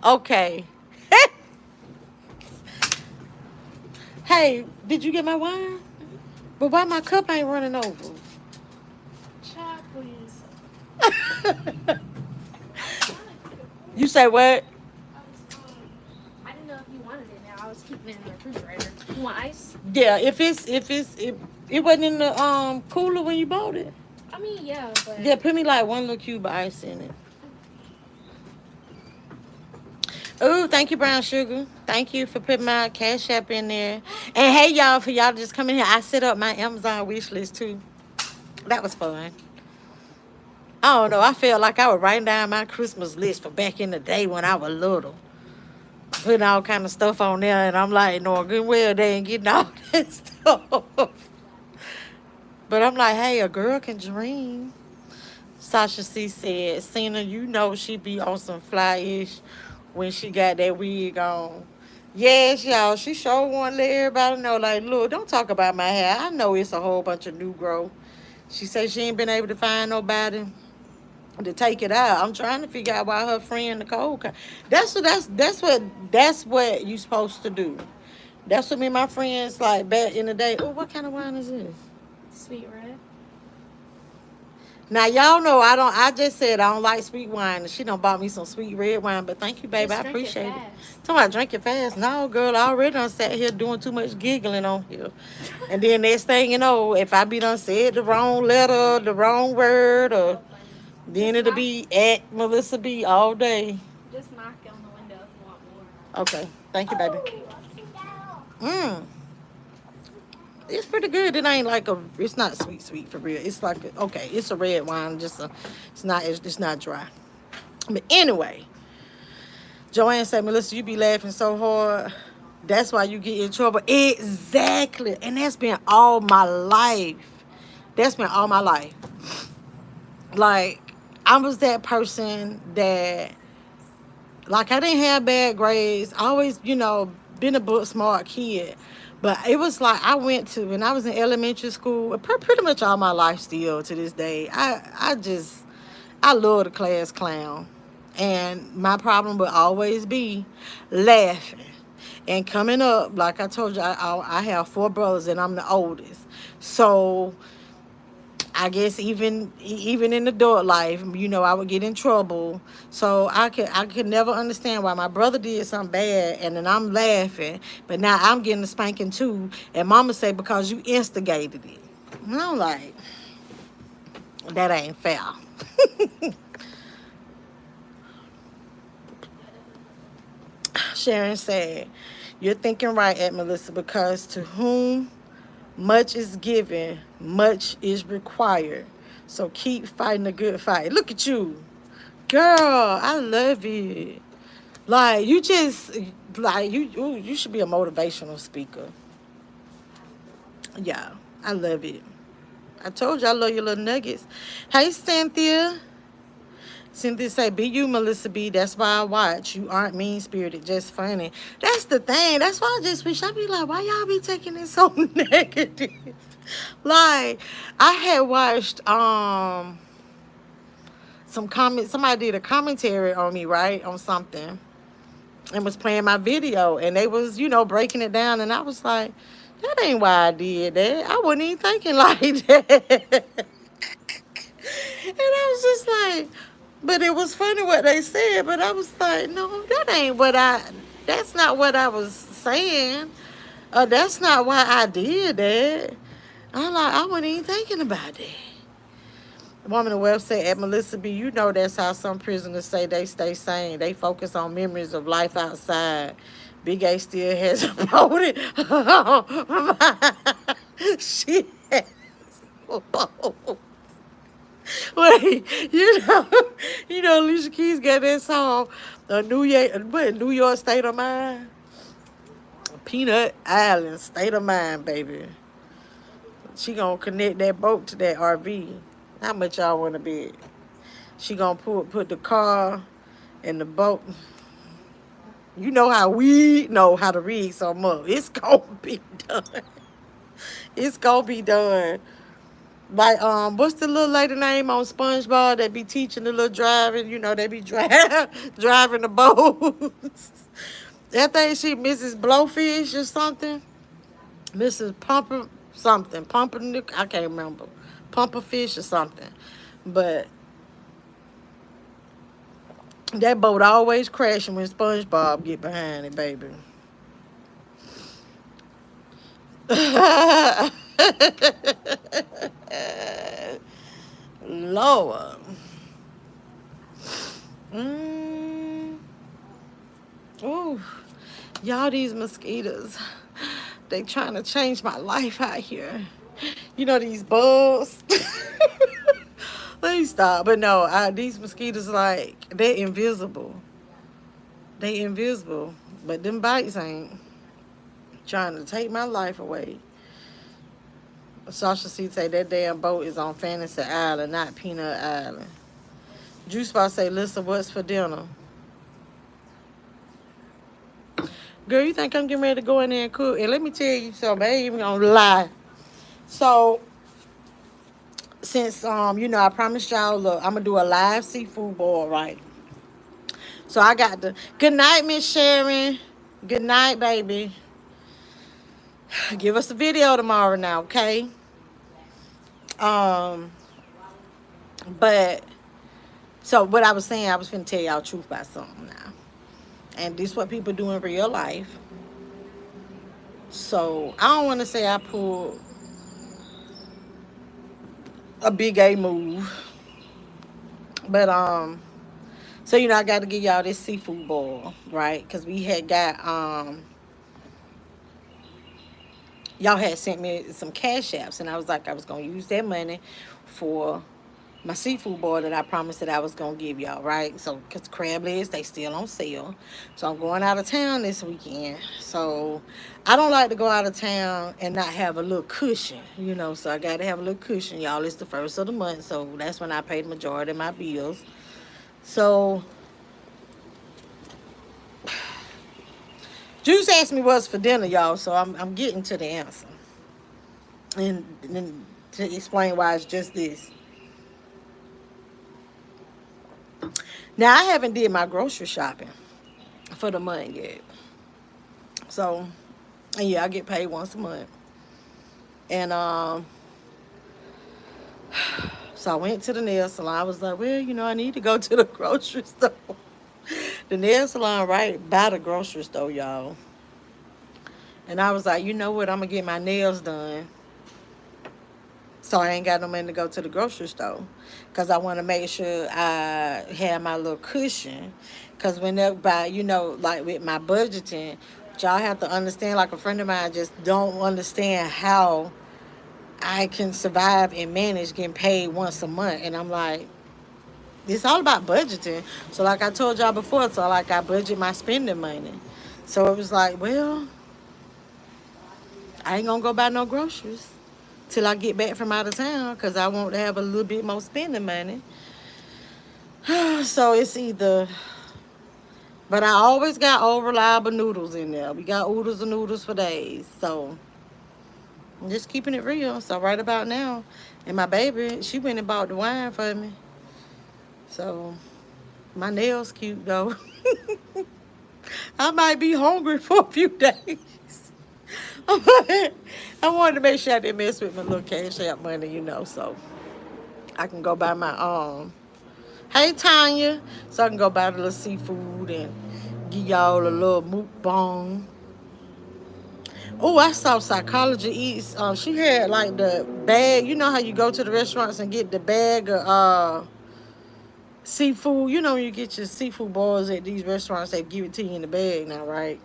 okay. Hey, did you get my wine? But why my cup ain't running over? Chat, please. You say what? I didn't know if you wanted it now. I was keeping it in the refrigerator. You want ice? Yeah, if it wasn't in the cooler when you bought it. I mean, yeah, but Yeah, put me like one little cube of ice in it. Oh, thank you, Brown Sugar. Thank you for putting my Cash App in there. And hey, y'all, for y'all to just come in here, I set up my Amazon wish list too. That was fun. I don't know. I felt like I was writing down my Christmas list for back in the day when I was little. Putting all kind of stuff on there, and I'm like, no, good well, they ain't getting all that stuff. But I'm like, hey, a girl can dream. Sasha C said, Cena, you know she be on some fly-ish when she got that wig on. Yes, y'all, she sure want to let everybody know, like, look, don't talk about my hair. I know it's a whole bunch of new growth. She said she ain't been able to find nobody to take it out. I'm trying to figure out why her friend Nicole. That's what you supposed to do. That's what me and my friends like back in the day. Oh, what kind of wine is this? sweet red. Now y'all know I just said I don't like sweet wine, and she done bought me some sweet red wine. But thank you, baby. Just I drink it appreciate it. fast. Talking about drink it fast. No, girl, I already done sat here doing too much giggling on here. And then next thing you know, if I be done said the wrong letter, the wrong word, or then it'll be at Melissa B all day. Just knock on the window if you want more. Okay. Thank you, baby. Mmm. It's pretty good. It ain't like it's not sweet for real. It's like okay, it's a red wine, it's not dry. But anyway, Joanne said, Melissa, you be laughing so hard. That's why you get in trouble. Exactly. And that's been all my life. That's been all my life. Like, I was that person that, like, I didn't have bad grades. I always, been a book smart kid. But it was like I went to when I was in elementary school, pretty much all my life still to this day. I love the class clown, and my problem would always be laughing. And coming up, like I told you, I have four brothers and I'm the oldest. So I guess even in adult life, I would get in trouble. So I could never understand why my brother did something bad and then I'm laughing, but now I'm getting a spanking too. And Mama say because you instigated it. And I'm like, that ain't fair. Sharon said, "You're thinking right, at Melissa, because to whom much is given, much is required. So keep fighting a good fight." Look at you. Girl, I love it. Like you just like you should be a motivational speaker. Yeah, I love it. I told you I love your little nuggets. Hey Cynthia. Cynthia say, "Be you, Melissa B. That's why I watch. You aren't mean spirited, just funny." That's the thing. That's why I just wish I be like, why y'all be taking it so negative? Like, I had watched some comment. Somebody did a commentary on me, right, on something, and was playing my video, and they was breaking it down, and I was like, that ain't why I did that. I wasn't even thinking like that. And I was just like, but it was funny what they said, but I was like, no, that's not what I was saying. That's not why I did that. I'm like, I wasn't even thinking about that. The woman on the website at Melissa B, that's how some prisoners say they stay sane. They focus on memories of life outside. Big A still has a voted. She has a vote. Wait, Alicia Keys got that song, New York State of Mind? Peanut Island, State of Mind, baby. She gonna connect that boat to that RV. How much y'all wanna bet? She gonna put the car in the boat. You know how we know how to read so much. It's gonna be done. It's gonna be done. Like, what's the little lady name on SpongeBob that be teaching the little driving? They be driving the boats. That thing, she Mrs. Blowfish or something. Mrs. Pumper something. Pumpernick, I can't remember. Pumperfish or something. But that boat always crashing when SpongeBob get behind it, baby. Lord. Ooh. Y'all, these mosquitoes, they trying to change my life out here. These bugs. Let me stop. But no, these mosquitoes, like, they're invisible. They invisible. But them bites ain't trying to take my life away. Sasha C say that damn boat is on Fantasy Island, not Peanut Island. Juice Bar say, "Listen, what's for dinner?" Girl, you think I'm getting ready to go in there and cook? And let me tell you something, I ain't even gonna lie. So, since I promised y'all, look, I'm gonna do a live seafood boil, right? So I got the good night, Miss Sharon. Good night, baby. Give us a video tomorrow now, okay? Um, but so what I was saying, I was finna tell y'all the truth about something now. And this is what people do in real life. So I don't wanna say I pulled a big A move. But so I gotta give y'all this seafood boil, right? Cause we had got y'all had sent me some cash apps, and I was like, I was gonna use that money for my seafood boil that I promised that I was gonna give y'all, right? So, cause crab legs, they still on sale. So I'm going out of town this weekend. So I don't like to go out of town and not have a little cushion, So I gotta have a little cushion, y'all. It's the first of the month, so that's when I pay the majority of my bills. So Juice asked me what's for dinner, y'all, so I'm getting to the answer. And to explain why it's just this. Now I haven't did my grocery shopping for the month yet. So and yeah, I get paid once a month. And so I went to the nail salon. I was like, well, I need to go to the grocery store. The nail salon right by the grocery store, y'all. And I was like, you know what? I'm gonna get my nails done. So I ain't got no money to go to the grocery store. Cause I wanna make sure I have my little cushion. Cause whenever like with my budgeting, y'all have to understand, like a friend of mine just don't understand how I can survive and manage getting paid once a month. And I'm like, it's all about budgeting. So like I told y'all before, so like I budget my spending money. So it was like, well, I ain't gonna go buy no groceries till I get back from out of town because I want to have a little bit more spending money. So it's either, but I always got old reliable noodles in there. We got oodles and noodles for days. So I'm just keeping it real. So right about now, and my baby, she went and bought the wine for me. So my nails cute though. I might be hungry for a few days. I wanted to make sure I didn't mess with my little cash out money, so I can go buy my hey Tanya, so I can go buy the little seafood and give y'all a little mukbang. Oh, I saw Psychology Eats. She had like the bag. You know how you go to the restaurants and get the bag of seafood. You know when you get your seafood balls at these restaurants, they give it to you in the bag now, right?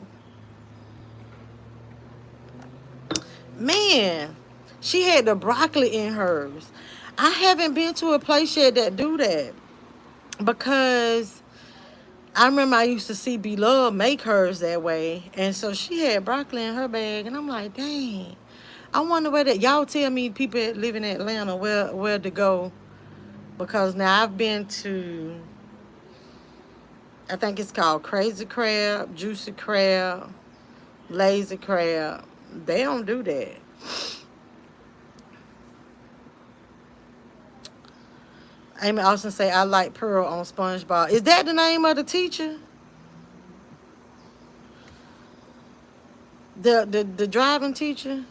Man, she had the broccoli in hers. I haven't been to a place yet that do that because I remember I used to see Beloved make hers that way, and so she had broccoli in her bag, and I'm like, dang. I wonder where that y'all tell me people that live in Atlanta where to go because now I've been to I think it's called Crazy Crab, Juicy Crab, Lazy Crab. They don't do that. Amy Austin say I like Pearl on SpongeBob. Is that the name of the teacher? The driving teacher?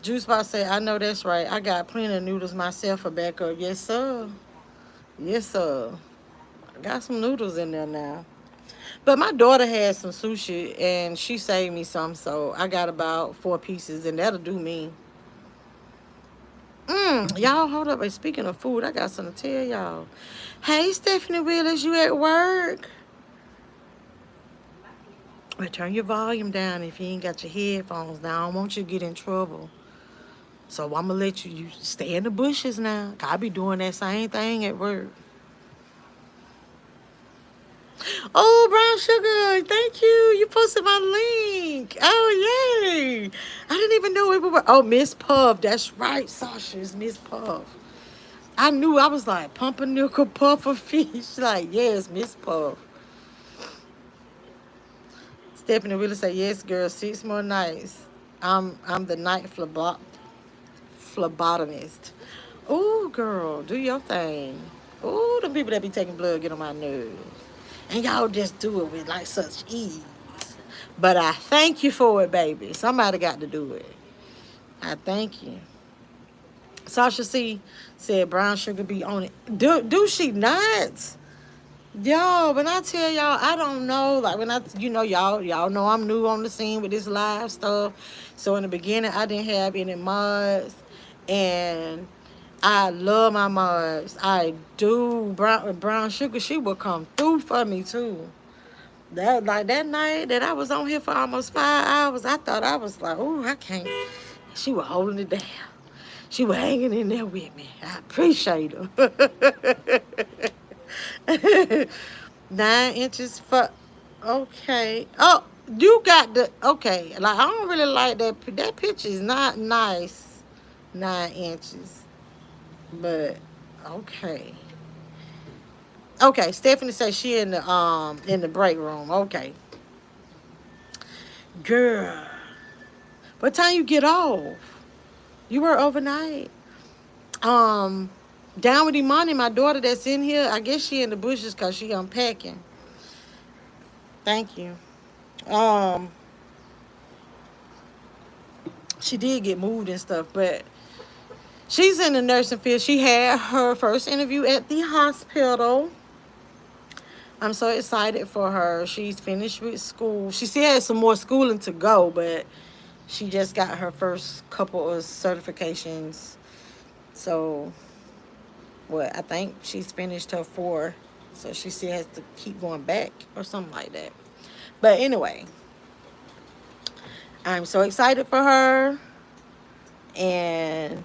Juice Box say I know that's right. I got plenty of noodles myself for backup. Yes sir. Yes sir. I got some noodles in there now. But my daughter had some sushi and she saved me some, so I got about 4 pieces and that'll do me. Y'all, hold up. And speaking of food, I got something to tell y'all. Hey, Stephanie Willis, you at work? Well, turn your volume down if you ain't got your headphones down. I don't want you to get in trouble. So I'm going to let you stay in the bushes now. I be doing that same thing at work. Oh, Brown Sugar, thank you. You posted my link. Oh, yay. I didn't even know it was. Oh, Miss Puff. That's right, Sasha. It's Miss Puff. I knew. I was like, pumpernickel puffer fish. Like, yes, Miss Puff. Stephanie Willis said, yes, girl, 6 more nights. I'm the night phlebotomist. Ooh, girl, do your thing. Ooh, the people that be taking blood get on my nerves. And y'all just do it with like such ease. But I thank you for it, baby. Somebody got to do it. I thank you. Sasha C said brown sugar be on it. Do she not? Yo, when I tell y'all, I don't know. Like when y'all know I'm new on the scene with this live stuff. So in the beginning, I didn't have any mods, and I love my mods. I do. Brown sugar, she will come through for me too. That night that I was on here for almost 5 hours, I thought I was like, oh, I can't. She was holding it down. She was hanging in there with me. I appreciate her. 9 inches for okay. Oh, you got the okay. Like I don't really like that. That picture is not nice. 9 inches, but okay. Okay, Stephanie says she in the break room. Okay. Girl, what time you get off? You work overnight? Um, Down with Imani, my daughter that's in here, I guess she in the bushes because she unpacking. Thank you. Um, she did get moved and stuff, but she's in the nursing field. She had her first interview at the hospital. I'm so excited for her. She's finished with school. She still has some more schooling to go, but she just got her first couple of certifications. So, what, I think she's finished her 4. So she still has to keep going back or something like that. But anyway, I'm so excited for her. And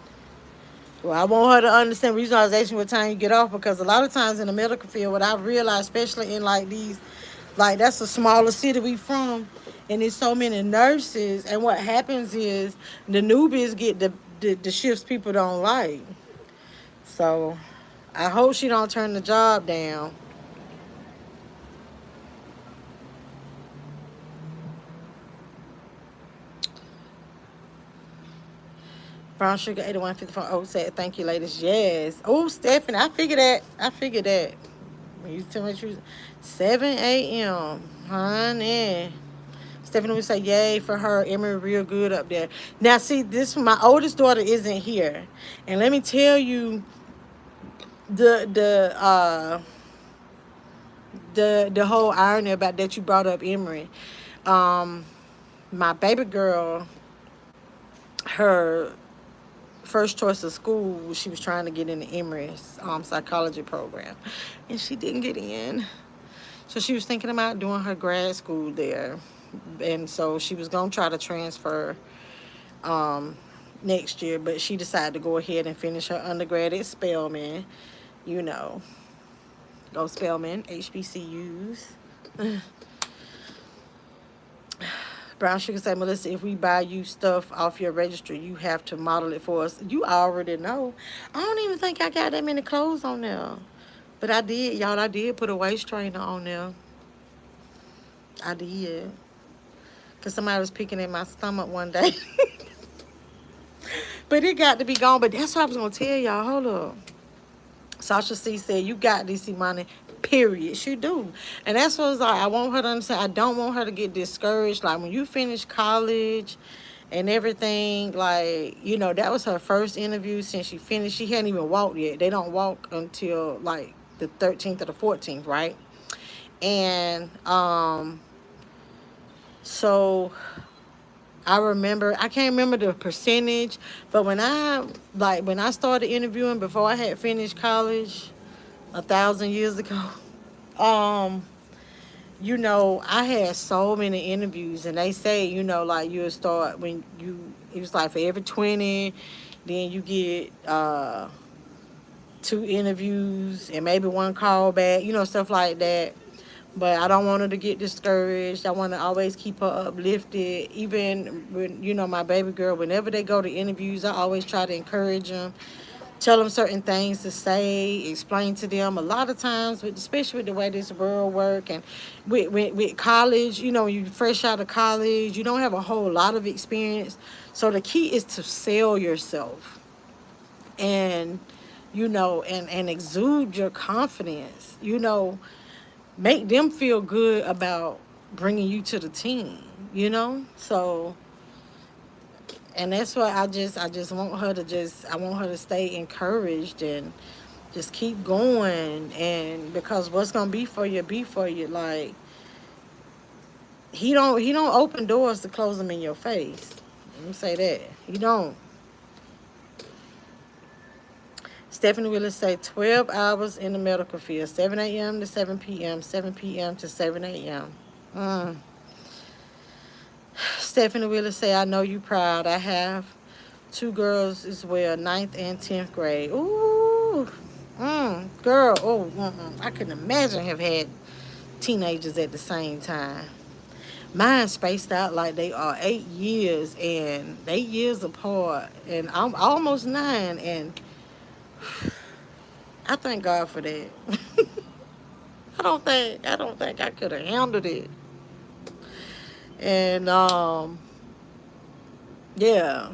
well, I want her to understand regionalization what time you get off, because a lot of times in the medical field, what I've realized, especially in like these, like that's a smaller city we from, and there's so many nurses, and what happens is the newbies get the shifts people don't like. So I hope she don't turn the job down. Brown Sugar 8154 Oh said, thank you, ladies. Yes. Oh, Stephanie, I figured that. I figured that. You tell me you 7 a.m. Honey. Stephanie would say, yay for her. Emory real good up there. Now, see, this my oldest daughter isn't here. And let me tell you the whole irony about that you brought up Emory. Um, my baby girl, her first choice of school, she was trying to get into Emory's psychology program, and she didn't get in. So she was thinking about doing her grad school there, and so she was gonna try to transfer um, next year, but she decided to go ahead and finish her undergrad at Spelman. You know, go Spelman, HBCUs. Brown Sugar say, Melissa, if we buy you stuff off your registry, you have to model it for us. You already know. I don't even think I got that many clothes on there. But I did, y'all. I did put a waist trainer on there. I did. Because somebody was picking at my stomach one day. But it got to be gone. But that's what I was going to tell y'all. Hold up. Sasha C said, you got this, Imani. Period. She do. And that's what it's like. I want her to understand. I don't want her to get discouraged. Like, when you finish college and everything, like, you know, that was her first interview since she finished. She hadn't even walked yet. They don't walk until, like, the 13th or the 14th, right? And, so I remember, I can't remember the percentage, but when I started interviewing before I had finished college 1,000 years ago, um, you know, I had so many interviews, and they say, you know, like you'll start when it was like for every 20, then you get 2 interviews and maybe 1 call back, you know, stuff like that. But I don't want her to get discouraged. I want to always keep her uplifted. Even when, you know, my baby girl, whenever they go to interviews, I always try to encourage them, tell them certain things to say, explain to them. A lot of times, especially with the way this world work, and with college, you know, when you fresh out of college, you don't have a whole lot of experience. So the key is to sell yourself and, you know, and exude your confidence, you know, make them feel good about bringing you to the team, you know? So, and that's why I just want her to I want her to stay encouraged and just keep going. And because what's going to be for you. Like, he don't open doors to close them in your face. Let me say that. He don't. Stephanie Willis say 12 hours in the medical field, 7 a.m. to 7 p.m., 7 p.m. to 7 a.m. Stephanie Willis say, I know you proud. I have 2 girls as well, 9th and 10th grade. Ooh, girl, I couldn't imagine have had teenagers at the same time. Mine spaced out like they are 8 years, and 8 years apart, and I'm almost 9, and I thank God for that. I don't think I could have handled it. And yeah.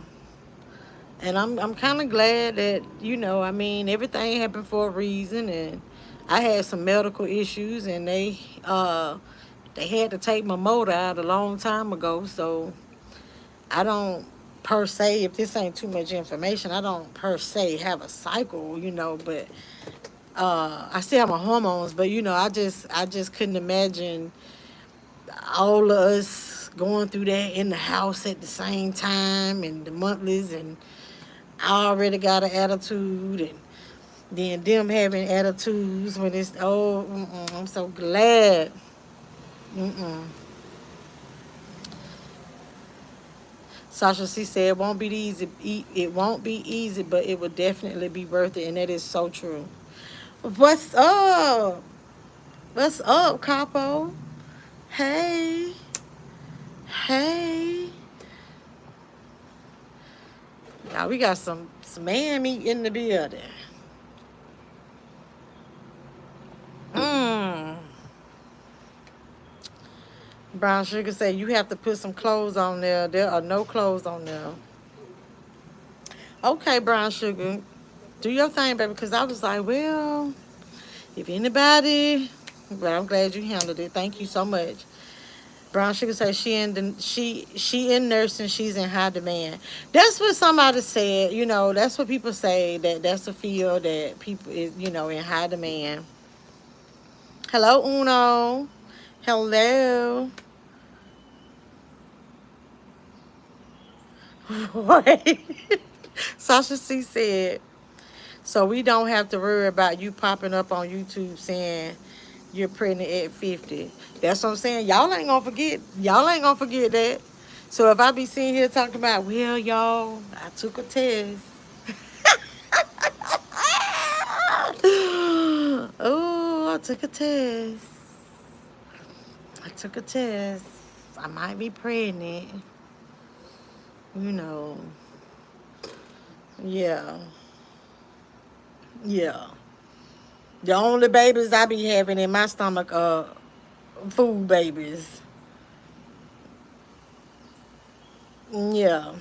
And I'm kind of glad that, I mean, everything happened for a reason. And I had some medical issues, and they had to take my motor out a long time ago. So I don't per se, if this ain't too much information, I don't per se have a cycle, but I still have my hormones. But I just couldn't imagine all of us going through that in the house at the same time, and the monthlies, and I already got an attitude, and then them having attitudes when it's, I'm so glad. Mm-mm. Sasha C said it won't be easy. It won't be easy, but it will definitely be worth it, and that is so true. What's up? What's up, Capo? Hey, hey. Now we got some man meat in the building. Mmm. Brown Sugar said you have to put some clothes on there. There are no clothes on there. Okay, Brown Sugar, do your thing, baby. Because I was like, well, if anybody, but I'm glad you handled it. Thank you so much. Brown Sugar says she in nursing. She's in high demand. That's what somebody said. That's what people say, that's a field that people is in high demand. Hello, Uno. Hello. Right. Sasha C said, so we don't have to worry about you popping up on YouTube saying you're pregnant at 50. That's what I'm saying. Y'all ain't gonna forget. Y'all ain't gonna forget that. So if I be sitting here talking about, well, y'all, I took a test. Oh, I took a test. I took a test. I might be pregnant. You know. Yeah. Yeah. The only babies I be having in my stomach are food babies. Yeah.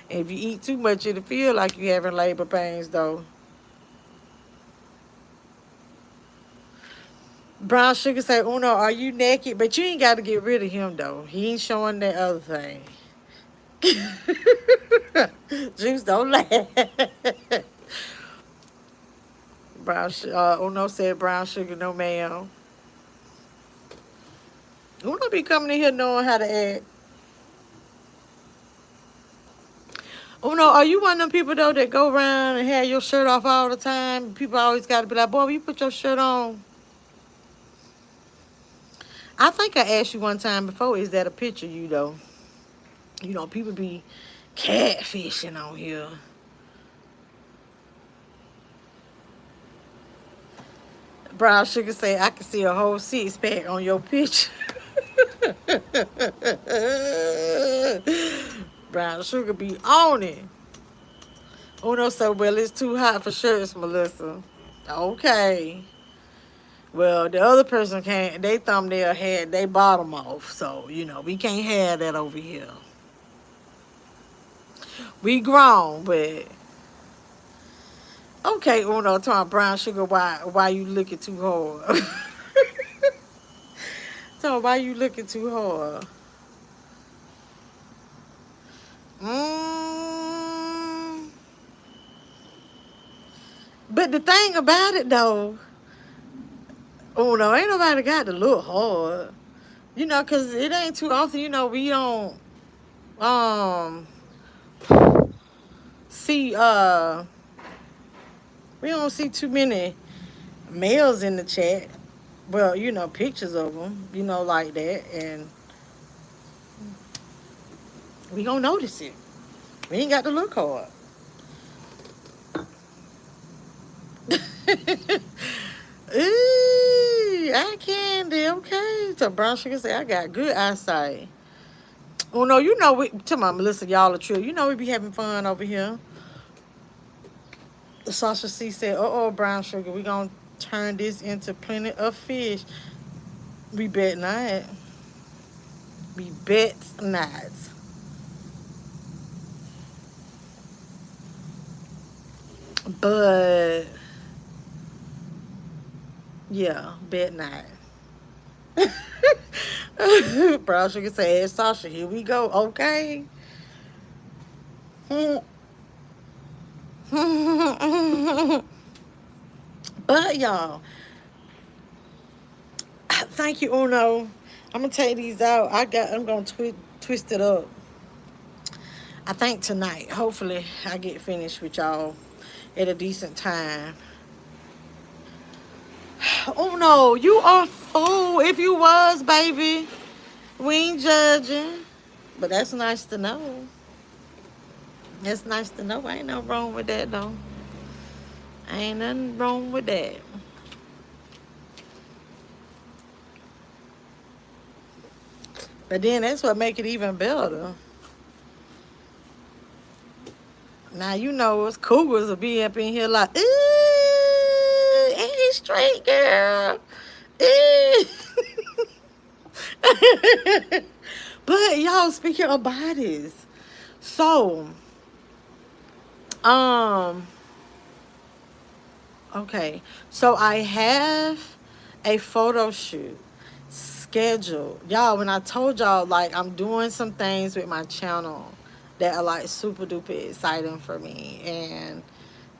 If you eat too much, it'll feel like you having labor pains, though. Brown Sugar say, Uno, are you naked? But you ain't got to get rid of him, though. He ain't showing that other thing. Juice, don't laugh. Uno said, Brown Sugar, no ma'am. Uno be coming in here knowing how to act. Uno, are you one of them people, though, that go around and have your shirt off all the time? People always got to be like, boy, will you put your shirt on? I think I asked you one time before, is that a picture you, though? People be catfishing on here. Brown Sugar say, I can see a whole six pack on your picture. Brown Sugar be on it. Uno said, well, it's too hot for shirts, Melissa. Okay. Well, the other person can't, they thumbnail had they bottom off. So, we can't have that over here. We grown, but okay, Uno talking Brown Sugar, why you looking too hard? So why you looking too hard? Mm. But the thing about it though, Uno, ain't nobody got to look hard. Cause it ain't too often, we don't um see we don't see too many males in the chat. Well, pictures of them, like that, and we gonna notice it. We ain't got to look hard. Ooh, I candy, okay. So Brown Sugar say I got good eyesight. Oh no, tell my Melissa, y'all are true. We be having fun over here. Sasha C said, oh, Brown Sugar, we gonna turn this into plenty of fish. We bet not. We bet not. But yeah, bet not. Bro, she can say, hey, Sasha, here we go. Okay. But y'all, thank you, Uno. I'm gonna take these out. I'm gonna twist it up. I think tonight, hopefully, I get finished with y'all at a decent time. Oh no, you are fool. If you was, baby, we ain't judging. But that's nice to know. That's nice to know. Ain't no wrong with that though. Ain't nothing wrong with that. But then that's what make it even better. Now you know us cougars will be up in here like, ooh, ain't he straight, girl? Ooh. But y'all, speaking of bodies, so um, okay, so I have a photo shoot scheduled. Y'all, when I told y'all like I'm doing some things with my channel that are like super duper exciting for me, and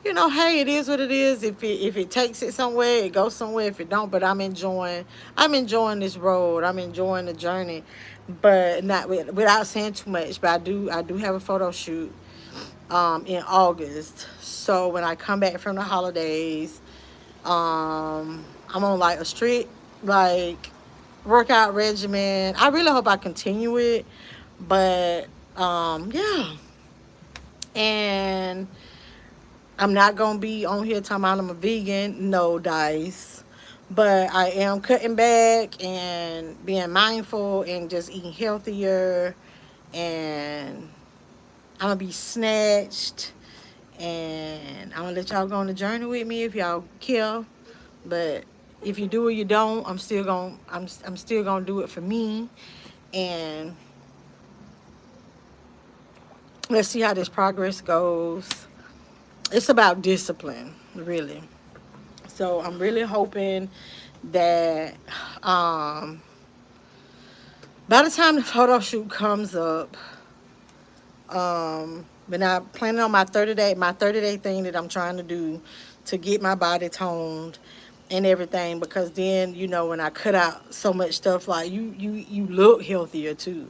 you know, hey, it is what it is. If it takes it somewhere, it goes somewhere. If it don't, but I'm enjoying this road. I'm enjoying the journey, but not without saying too much. But I do have a photo shoot in August. So when I come back from the holidays, I'm on like a strict like workout regimen. I really hope I continue it, but yeah, and I'm not gonna be on here talking about I'm a vegan. No dice. But I am cutting back and being mindful and just eating healthier, and I'm gonna be snatched, and I'm gonna let y'all go on the journey with me if y'all care. But if you do or you don't, I'm still gonna do it for me, and let's see how this progress goes. It's about discipline, really. So I'm really hoping that by the time the photo shoot comes up, when I planning on my 30-day thing that I'm trying to do to get my body toned and everything, because then you know when I cut out so much stuff, like you look healthier too,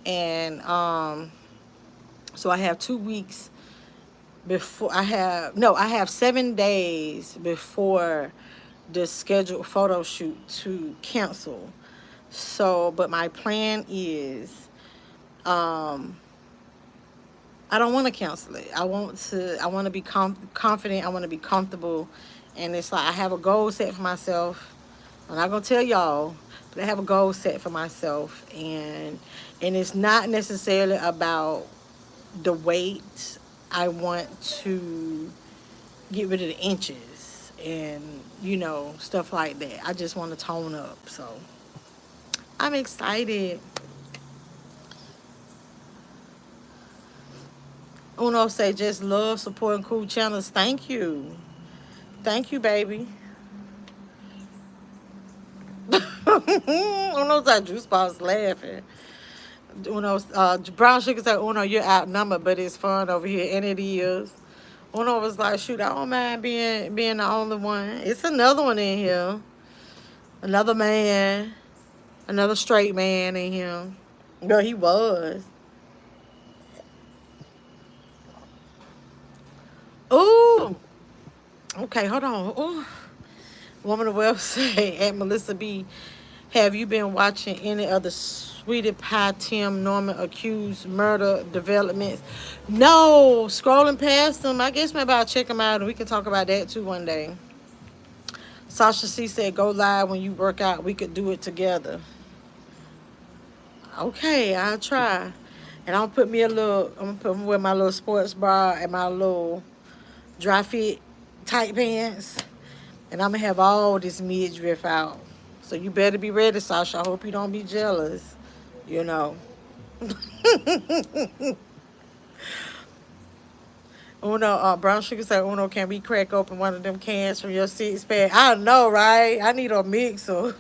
and so I have 2 weeks before I have 7 days before the scheduled photo shoot to cancel. So, but my plan is, um, I don't want to cancel it. I want to be confident. I want to be comfortable. And it's like I have a goal set for myself. I'm not going to tell y'all, but I have a goal set for myself. And it's not necessarily about the weight. I want to get rid of the inches and, stuff like that. I just want to tone up. So I'm excited. Uno say just love supporting cool channels. Thank you. Thank you, baby. Uno's like juice box laughing. Uno's Brown Sugar said, Uno, you're outnumbered, but it's fun over here, and it is. Uno was like, shoot, I don't mind being the only one. It's another one in here. Another man. Another straight man in here. No, he was. Ooh. Okay, hold on. Ooh. Woman of Wealth say at Melissa B, have you been watching any of the Sweetie Pie Tim Norman accused murder developments? No, scrolling past them. I guess maybe I'll check them out and we can talk about that too one day. Sasha C said, go live when you work out. We could do it together. Okay, I'll try. And I'm gonna wear my little sports bra and my little dry fit tight pants. And I'm gonna have all this midriff out. So you better be ready, Sasha. I hope you don't be jealous. You know. Uno, Brown Sugar said, Uno, can we crack open one of them cans from your six pack? I know, right? I need a mixer.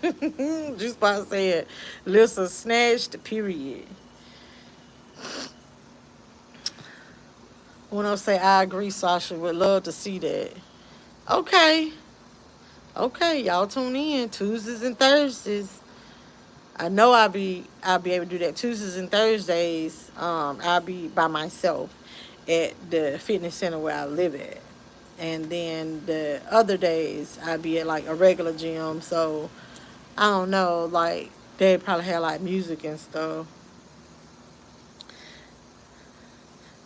Just about said, Listen, snatched, period. Uno say, I agree, Sasha. Would love to see that. Okay. Okay, y'all tune in Tuesdays and Thursdays. I know I'll be able to do that Tuesdays and Thursdays. I'll be by myself at the fitness center where I live at, and then the other days I'll be at like a regular gym. So I don't know, like they probably have like music and stuff.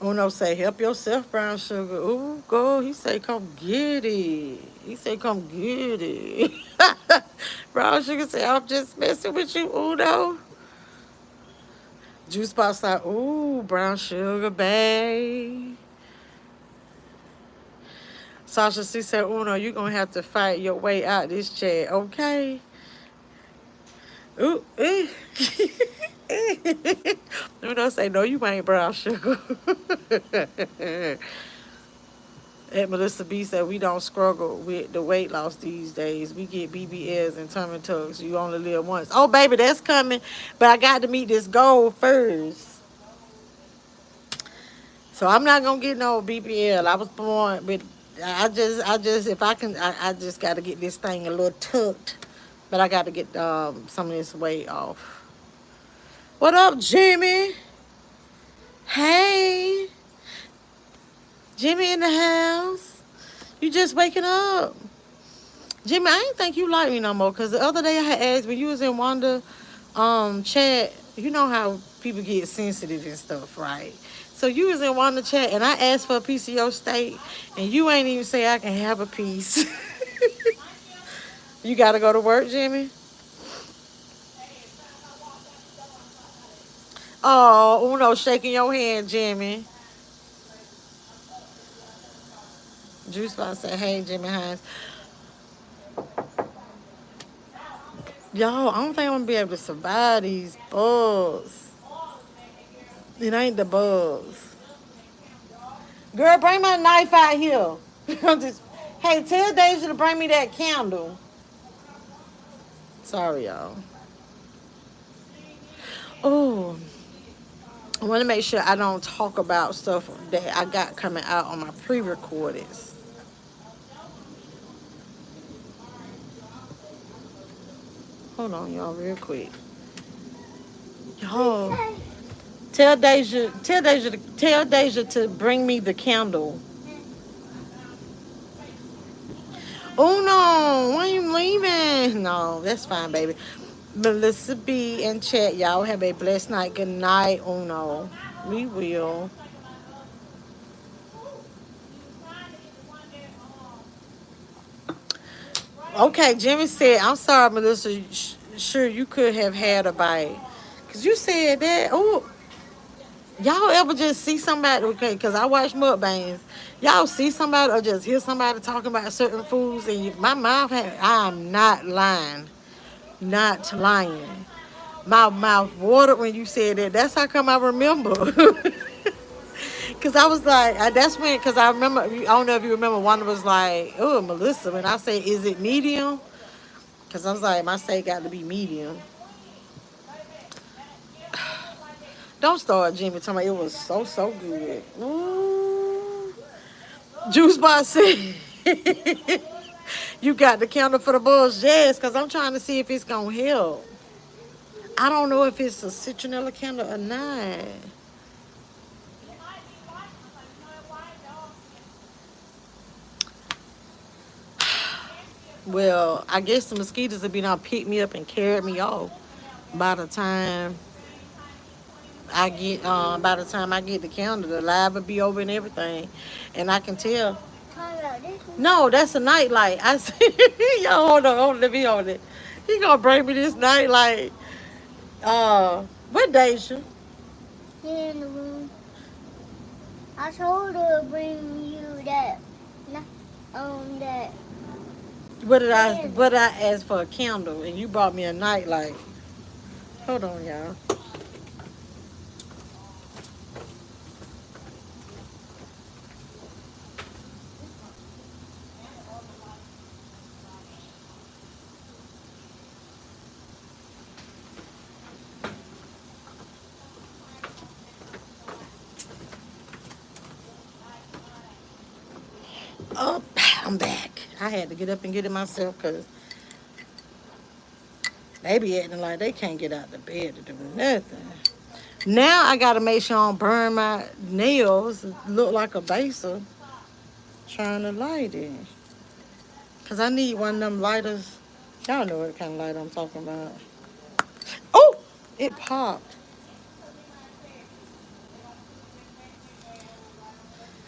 Uno say, help yourself, Brown Sugar. Ooh, go. He say, come get it. He say, come get it. Brown Sugar say, I'm just messing with you, Uno. Juice Box like, ooh, Brown Sugar, babe. Sasha C said, Uno, you going to have to fight your way out this chat, okay? Ooh, Uno say, no, you ain't Brown Sugar. And Melissa B said, we don't struggle with the weight loss these days. We get BBLs and tummy tucks. You only live once. Oh, baby, that's coming. But I got to meet this goal first. So I'm not going to get no BBL. I was born with, if I can, I just got to get this thing a little tucked. But I got to get some of this weight off. What up, Jimmy? Hey. Jimmy in the house. You just waking up. Jimmy, I didn't think you liked me no more because the other day I had asked when you was in Wanda chat, you know how people get sensitive and stuff, right? So you was in Wanda chat and I asked for a piece of your steak and you ain't even say I can have a piece. You gotta go to work, Jimmy? Oh, Uno shaking your hand, Jimmy. Juice Box said, hey, Jimmy Hines. Yo, I don't think I'm gonna be able to survive these bugs. It ain't the bugs. Girl, bring my knife out here. I'm just, hey, tell Deja to bring me that candle. Sorry, y'all. Oh, I want to make sure I don't talk about stuff that I got coming out on my pre-recordeds. Hold on, y'all, real quick. Y'all, tell Deja to bring me the candle. Oh no, why you leaving? No, that's fine, baby. Melissa B and chat, y'all have a blessed night. Good night. Oh no, we will. Okay, Jimmy said, I'm sorry, Melissa. Sure, you could have had a bite. Because you said that. Oh, y'all ever just see somebody, okay, because I watch mukbangs. Y'all see somebody or just hear somebody talking about certain foods and my mouth, I'm not lying. Not lying. My mouth watered when you said that. That's how come I remember. Because I was like, that's when, because I remember, I don't know if you remember, one was like, oh, Melissa, when I say, is it medium? Because I was like, my steak got to be medium. Don't start, Jimmy, talking about it was so good. Ooh. Juice Box said, you got the counter for the bulls? Yes, because I'm trying to see if it's going to help. I don't know if it's a citronella candle or not. Well, I guess the mosquitoes will be done pick me up and carry me off by the time I get the candle. The live will be over and everything, and I can tell. No, that's a nightlight. I see. Yo, hold on, let me hold it. He gonna bring me this nightlight. What Deja? Here in the room. I told her to bring you that. That. What did I ask for a candle and you brought me a nightlight? Hold on, y'all. Oh, I'm back. I had to get up and get it myself because they be acting like they can't get out the bed to do nothing. Now I gotta make sure I don't burn my nails. Look like a baser trying to light it. Cause I need one of them lighters. Y'all know what kind of light I'm talking about. Oh, it popped.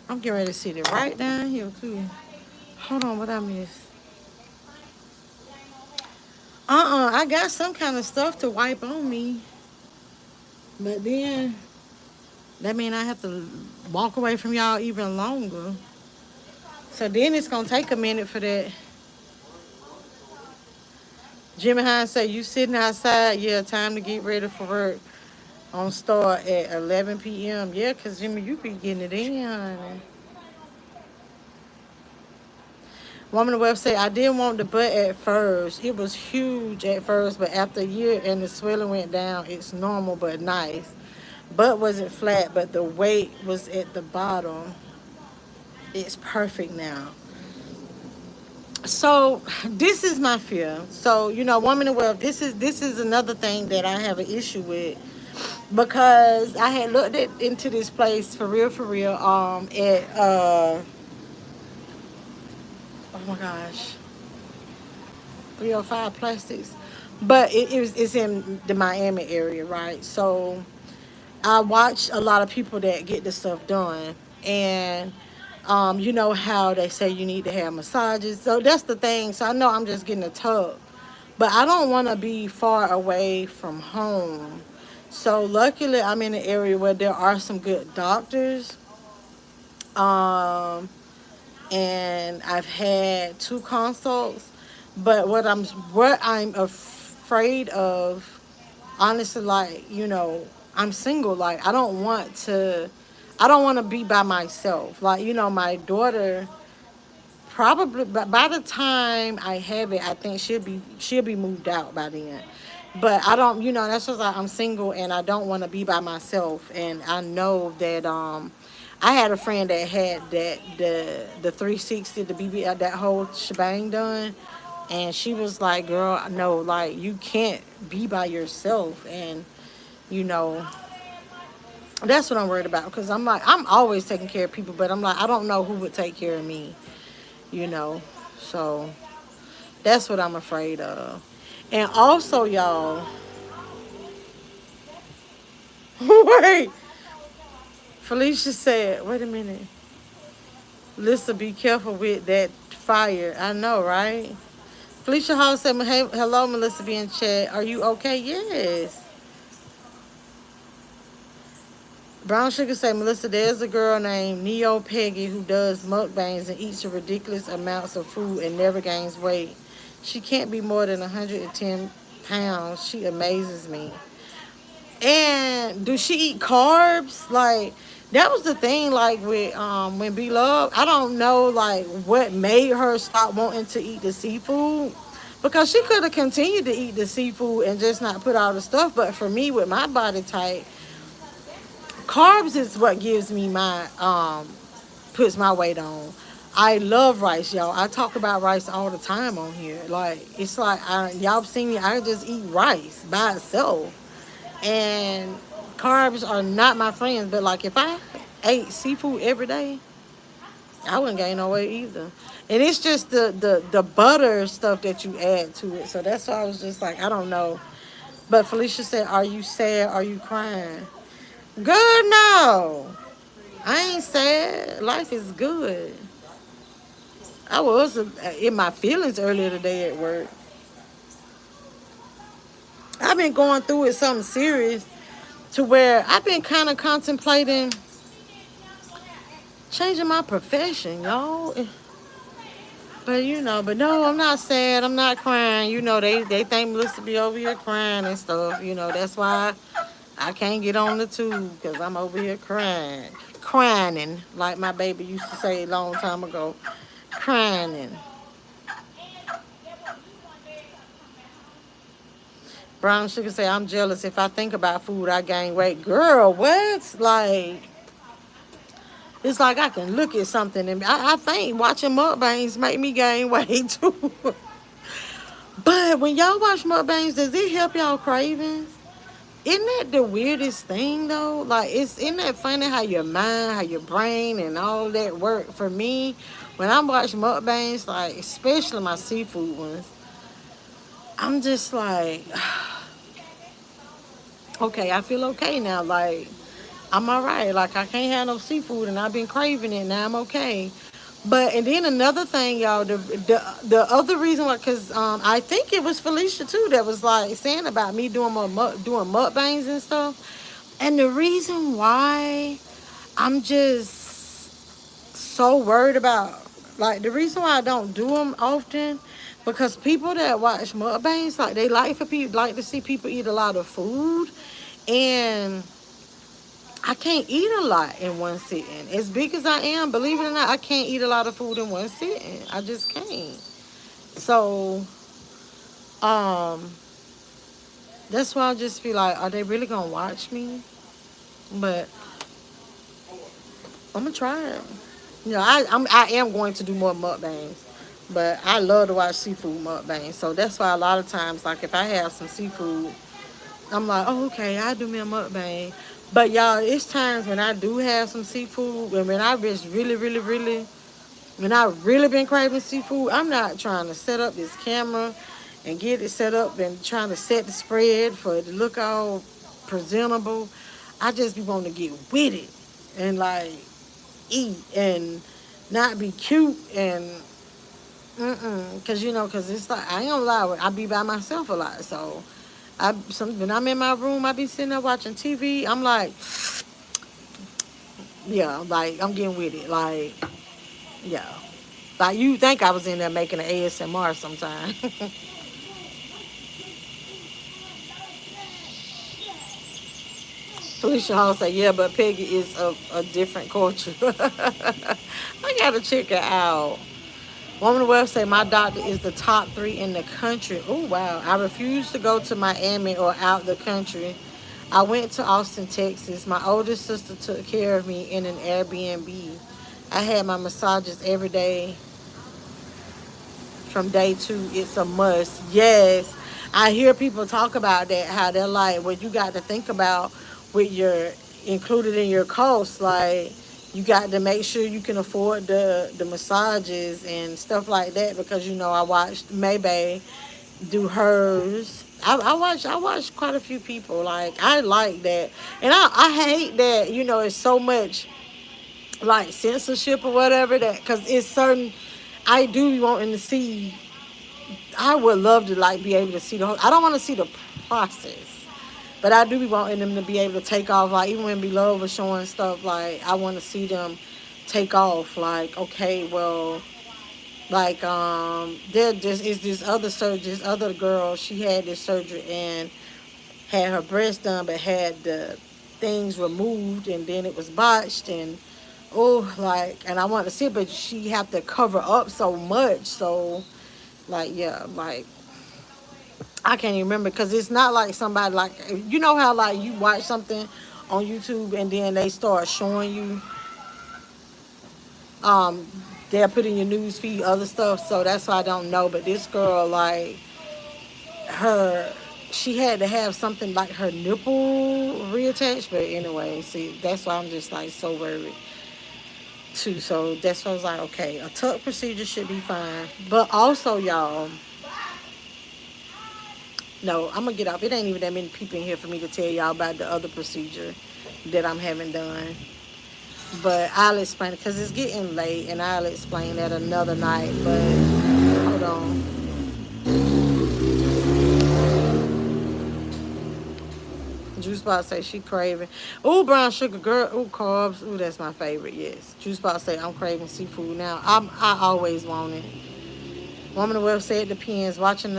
I'm getting ready to sit it right down here too. Hold on, what I missed? I got some kind of stuff to wipe on me. But then that mean I have to walk away from y'all even longer. So then it's gonna take a minute for that. Jimmy Hines say you sitting outside, yeah, time to get ready for work. On start at 11 p.m. Yeah, cause Jimmy, you be getting it in, honey. Woman on the website, I didn't want the butt at first. It was huge at first, but after a year and the swelling went down, it's normal but nice. Butt wasn't flat, but the weight was at the bottom. It's perfect now. So this is my fear. So woman in the web. This is another thing that I have an issue with because I had looked into this place for real. At oh my gosh, 305 Plastics, but it's in the Miami area, right? So I watch a lot of people that get this stuff done, and you know how they say you need to have massages. So that's the thing. So I know I'm just getting a tub, but I don't want to be far away from home. So luckily, I'm in an area where there are some good doctors. Um, and I've had two consults. But what I'm afraid of, honestly, like I'm single. Like I don't want to be by myself. Like my daughter probably, but by the time I have it, I think she'll be moved out by then. But I don't, that's just like I'm single and I don't want to be by myself. And I know that I had a friend that had the 360, the BB, that whole shebang done, and she was like, "Girl, no, like you can't be by yourself." And you know, that's what I'm worried about because I'm like I'm always taking care of people, but I'm like I don't know who would take care of me. You know, so that's what I'm afraid of. And also, y'all, wait. Felicia said, "Wait a minute, Lisa, be careful with that fire." I know, right? Felicia Hall said, "Hey, hello, Melissa, be in chat. Are you okay?" Yes. Brown Sugar said, "Melissa, there's a girl named Neo Peggy who does mukbangs and eats ridiculous amounts of food and never gains weight. She can't be more than 110 pounds. She amazes me." And do she eat carbs? Like that was the thing. Like with when B Love, I don't know like what made her stop wanting to eat the seafood because she could have continued to eat the seafood and just not put all the stuff. But for me, with my body type, carbs is what gives me my puts my weight on. I love rice, y'all. I talk about rice all the time on here. Like it's like y'all seen me. I just eat rice by itself. And carbs are not my friends. But like if I ate seafood every day, I wouldn't gain no weight either. And it's just the butter stuff that you add to it. So that's why I was just like, I don't know. But Felicia said, "Are you sad? Are you crying?" Good, no. I ain't sad. Life is good. I was in my feelings earlier today at work. I've been going through it something serious to where I've been kind of contemplating changing my profession, y'all. But but no, I'm not sad. I'm not crying. They think Melissa be over here crying and stuff. That's why I can't get on the tube because I'm over here crying, like my baby used to say a long time ago, crying. Brown sugar say I'm jealous. If I think about food, I gain weight. Girl, what? It's like I can look at something and I think watching mukbangs make me gain weight too. But when y'all watch mukbangs, does it help y'all cravings? Isn't that the weirdest thing though? Like, isn't that funny how your mind, how your brain, and all that work? For me, when I'm watching mukbangs, like especially my seafood ones, I'm just like, okay, I feel okay now. Like, I'm all right. Like, I can't have no seafood, and I've been craving it. Now I'm okay. But and then another thing, y'all, the other reason why, cause I think it was Felicia too that was like saying about me doing doing mukbangs and stuff. And the reason why I'm just so worried about, like, the reason why I don't do them often, because people that watch mukbangs, like, they like for people like to see people eat a lot of food, and I can't eat a lot in one sitting. As big as I am, believe it or not, I can't eat a lot of food in one sitting. I just can't. So, um, that's why I just feel like, are they really gonna watch me? But I'm gonna try it. I am going to do more mukbangs, but I love to watch seafood mukbangs. So that's why a lot of times, like if I have some seafood, I'm like, oh, okay, I do me a mukbang. But y'all, it's times when I do have some seafood, and when I just when I really been craving seafood, I'm not trying to set up this camera and get it set up and trying to set the spread for it to look all presentable. I just be wanting to get with it and like eat and not be cute and cause cause it's like I ain't gonna lie, I be by myself a lot, so when I'm in my room, I be sitting there watching TV. I'm like, yeah, like I'm getting with it, like yeah, like you think I was in there making an ASMR sometime. Felicia Hall say, yeah, but Peggy is of a different culture. I gotta check it out. Woman of Wealth say my doctor is the top 3 in the country. Oh wow! I refuse to go to Miami or out the country. I went to Austin, Texas. My oldest sister took care of me in an Airbnb. I had my massages every day from day 2. It's a must. Yes, I hear people talk about that. How they're like, what you got to think about with your included in your cost, like you got to make sure you can afford the massages and stuff like that, because I watched Maybay do hers. I watched quite a few people. Like I like that, and I hate that it's so much like censorship or whatever, that because it's certain. I do be wanting to see. I would love to like be able to see the whole. I don't want to see the process, but I do be wanting them to be able to take off. Like even when Beloved was showing stuff, like I want to see them take off. Like okay, well, like there just is this other surgery, this other girl. She had this surgery and had her breast done, but had the things removed, and then it was botched, and oh, like, and I want to see it, but she have to cover up so much, so like yeah, like I can't even remember, because it's not like somebody, like how like you watch something on YouTube and then they start showing you um they'll put in your news feed other stuff, so that's why I don't know. But this girl, like her she had to have something like her nipple reattached, but anyway, see, that's why I'm just like so worried too. So that's why I was like, okay, a tuck procedure should be fine. But also, y'all, no, I'm gonna get off. It ain't even that many people in here for me to tell y'all about the other procedure that I'm having done. But I'll explain it because it's getting late, and I'll explain that another night. But hold on. Juice Box say she craving. Ooh, brown sugar girl. Ooh, carbs. Ooh, that's my favorite. Yes. Juice Box say I'm craving seafood now. I always want it. Woman of Web said it depends. Watching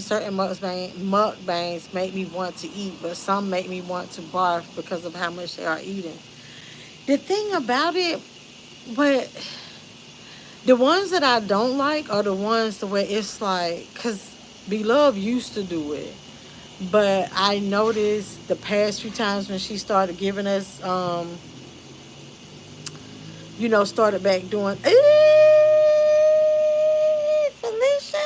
certain mukbangs make me want to eat, but some make me want to barf because of how much they are eating. The thing about it, but the ones that I don't like are the ones the way it's like, cause Beloved used to do it, but I noticed the past few times when she started giving us, started back doing, Felicia,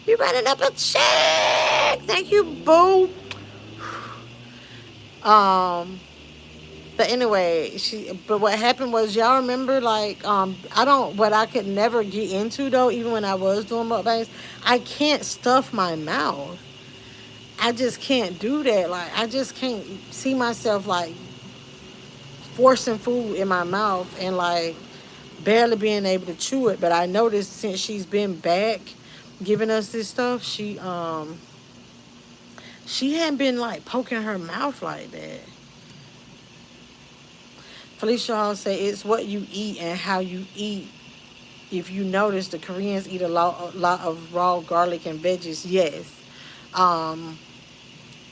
you running up a check. Thank you, boo. Um, but anyway, but what happened was y'all remember like I don't what I could never get into though, even when I was doing mukbangs, I can't stuff my mouth. I just can't do that. Like I just can't see myself like forcing food in my mouth and like barely being able to chew it. But I noticed since she's been back giving us this stuff, she hadn't been like poking her mouth like that. Felicia Hall say it's what you eat and how you eat. If you notice, the Koreans eat a lot of raw garlic and veggies. Yes. Um,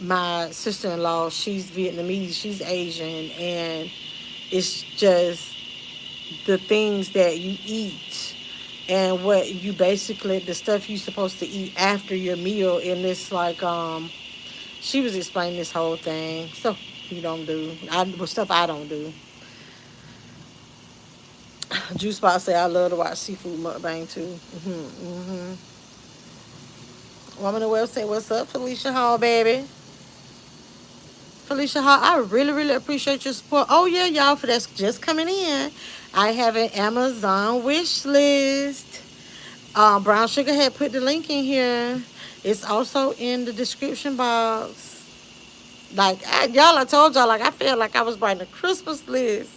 my sister-in-law, she's Vietnamese, she's Asian, and it's just the things that you eat and what you basically the stuff you're supposed to eat after your meal. And it's like she was explaining this whole thing. So you don't do stuff I don't do. Juice Spot say I love to watch seafood mukbang too. Woman of the Well say what's up, Felicia Hall, baby. Felicia Hall, I really, really appreciate your support. Oh yeah, y'all, for that's just coming in. I have an Amazon wish list. Brown Sugar had put the link in here. It's also in the description box. Y'all, I told y'all, like I feel like I was writing a Christmas list.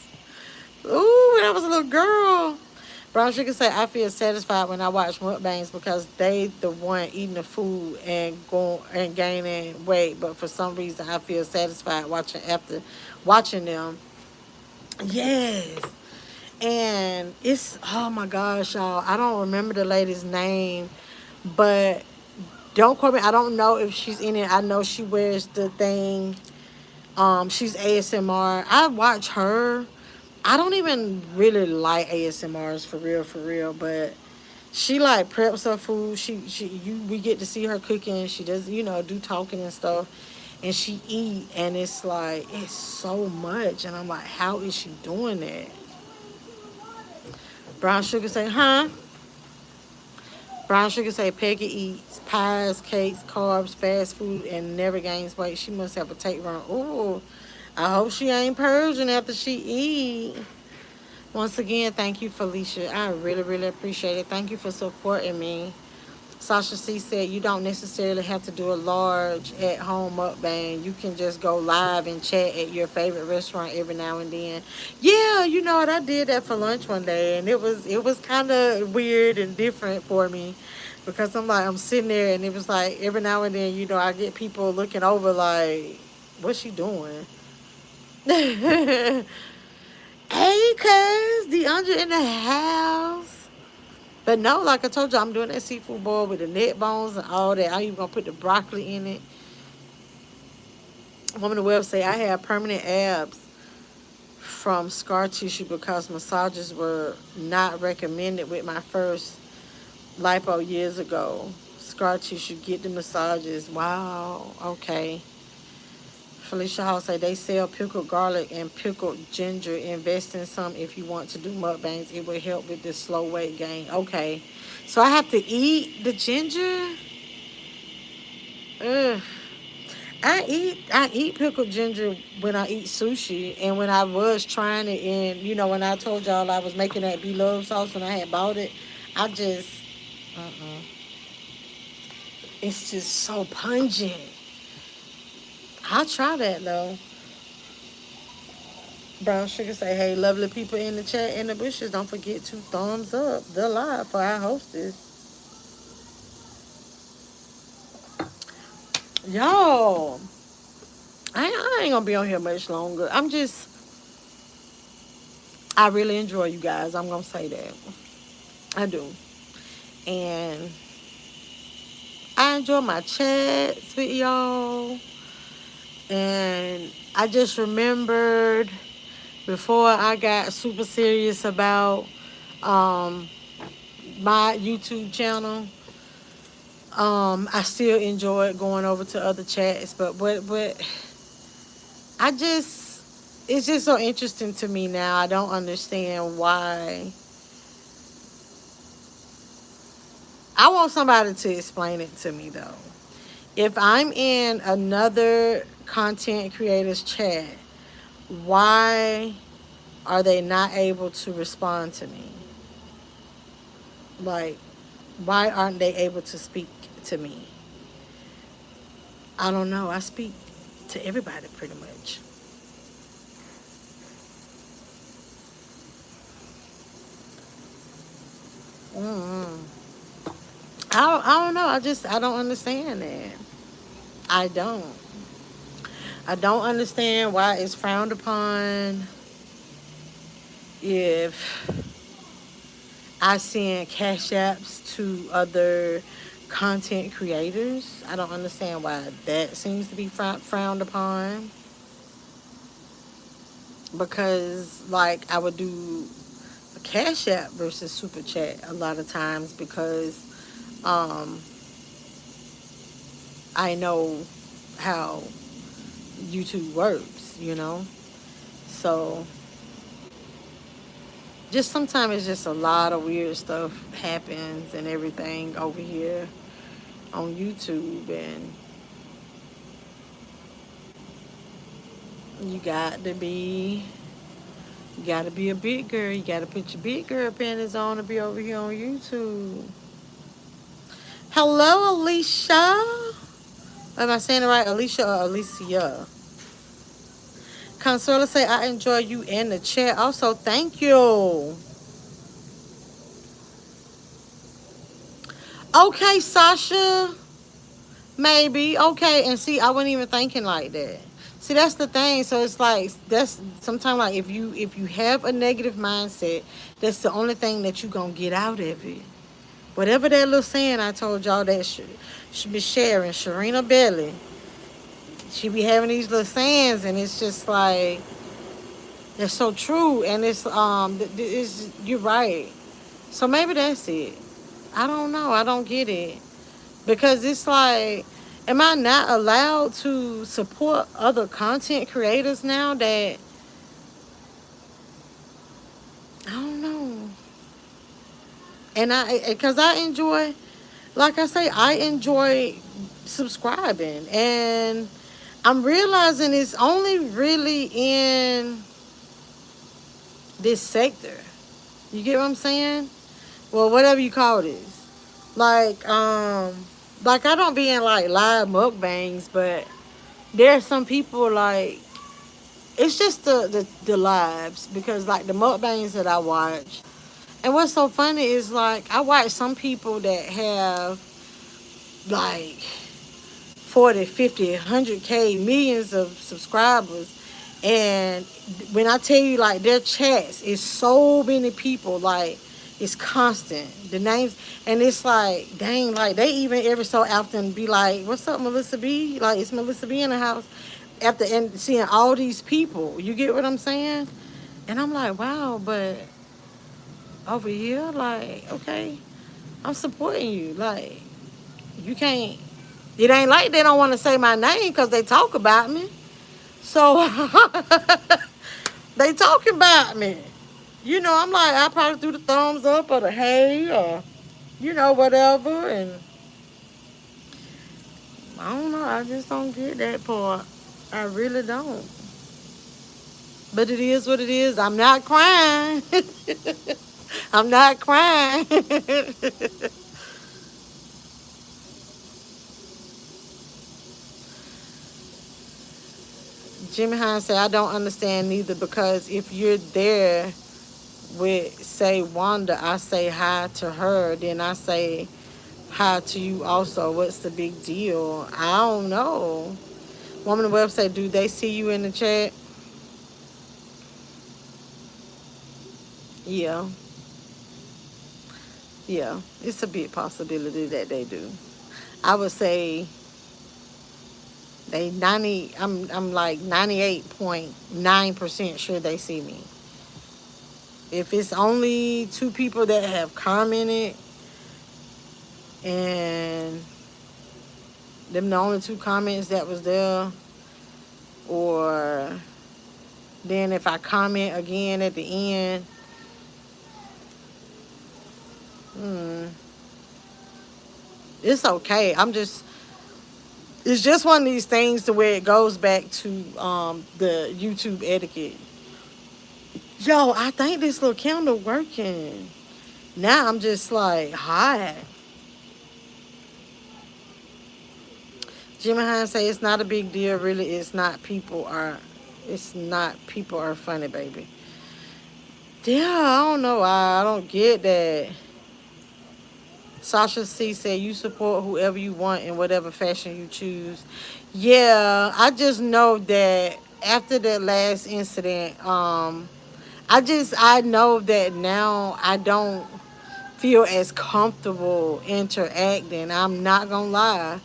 Ooh, when I was a little girl. Brown Sugar say I feel satisfied when I watch mukbangs because they the one eating the food and going and gaining weight. But for some reason, I feel satisfied watching them. Yes, and it's oh my gosh, y'all. I don't remember the lady's name, but don't quote me. I don't know if she's in it. I know she wears the thing. She's ASMR. I watch her. I don't even really like ASMRs for real, but she like preps her food. We get to see her cooking. She does, do talking and stuff, and she eat, and it's like it's so much, and I'm like, how is she doing that? Brown Sugar say, huh? Brown Sugar say Peggy eats pies, cakes, carbs, fast food, and never gains weight. She must have a take run. Ooh, I hope she ain't purging after she eat. Once again, thank you, Felicia. I really, really appreciate it. Thank you for supporting me. Sasha C said you don't necessarily have to do a large at-home mukbang. You can just go live and chat at your favorite restaurant every now and then. Yeah, you know what? I did that for lunch one day, and it was kind of weird and different for me because I'm sitting there, and it was like every now and then, I get people looking over like, what's she doing? Hey, cuz, DeAndre in the house. But no, like I told you, I'm doing that seafood boil with the neck bones and all that. I'm even going to put the broccoli in it. Woman of the web say I have permanent abs from scar tissue because massages were not recommended with my first lipo years ago. Scar tissue, get the massages. Wow, okay. Felicia Hall say they sell pickled garlic and pickled ginger. Invest in some if you want to do mukbangs. It will help with the slow weight gain. Okay. So I have to eat the ginger? Ugh. I eat pickled ginger when I eat sushi and when I was trying it and when I told y'all I was making that beloved sauce when I had bought it, I just it's just so pungent. I'll try that though. Brown Sugar say, hey, lovely people in the chat in the bushes, don't forget to thumbs up the live for our hostess. Y'all, I ain't gonna be on here much longer. I really enjoy you guys. I'm gonna say that. I do. And I enjoy my chats with y'all. And I just remembered before I got super serious about um, my YouTube channel, I still enjoyed going over to other chats. But what I just, it's just so interesting to me now. I don't understand why. I want somebody to explain it to me though. If I'm in another content creator's chat, why are they not able to respond to me? Like, why aren't they able to speak to me? I don't know. I speak to everybody pretty much. mm I don't know. I don't understand that. I don't. I don't understand why it's frowned upon if I send cash apps to other content creators. I don't understand why that seems to be frowned upon. Because, like, I would do a cash app versus super chat a lot of times because um, I know how YouTube works, you know? So, just sometimes it's just a lot of weird stuff happens and everything over here on YouTube, and you got to be you got to be a big girl. You got to put your big girl panties on to be over here on YouTube. Hello, Alicia. Am I saying it right? Alicia or Alicia? Consuela say, I enjoy you in the chat. Also, thank you. Okay, Sasha. Maybe. Okay. And see, I wasn't even thinking like that. See, that's the thing. So it's like that's sometimes like if you have a negative mindset, that's the only thing that you gonna get out of it. Whatever that little saying I told y'all that should be sharing, Sharina Belly. She be having these little sayings, and it's just like it's so true, and it's you're right. So maybe that's it. I don't know. I don't get it because it's like, am I not allowed to support other content creators now that I don't know? And because I enjoy, like I say, I enjoy subscribing, and I'm realizing it's only really in this sector. You get what I'm saying? Well, whatever you call this. Like, like I don't be in like live mukbangs, but there are some people like it's just the lives because like the mukbangs that I watch. And what's so funny is like I watch some people that have like 40, 50, 100K, millions of subscribers. And when I tell you, like, their chats is so many people, like, it's constant. The names, and it's like, dang, like, they even every so often be like, what's up, Melissa B? Like, it's Melissa B in the house. After and seeing all these people, you get what I'm saying? And I'm like, wow, but over here, like, okay, I'm supporting you. Like, you can't, it ain't like they don't want to say my name because they talk about me. So they talking about me. You know, I'm like, I probably do the thumbs up or the hey or, whatever. And I don't know. I just don't get that part. I really don't. But it is what it is. I'm not crying. I'm not crying. Jimmy Hines said, I don't understand neither because if you're there with, say, Wanda, I say hi to her, then I say hi to you also. What's the big deal? I don't know. Woman on the website, do they see you in the chat? Yeah. Yeah, it's a big possibility that they do. I would say they 90. I'm like 98.9% sure they see me. If it's only two people that have commented and them the only two comments that was there, or then if I comment again at the end, hmm, it's okay. It's just one of these things to where it goes back to the YouTube etiquette. Yo, I think this little candle working. Now I'm just like hot. Jimmy Hines say it's not a big deal. Really, it's not. It's not people are funny, baby. Yeah, I don't know. I don't get that. Sasha C said you support whoever you want in whatever fashion you choose. Yeah, I just know that after that last incident, I know that now I don't feel as comfortable interacting. I'm not gonna lie.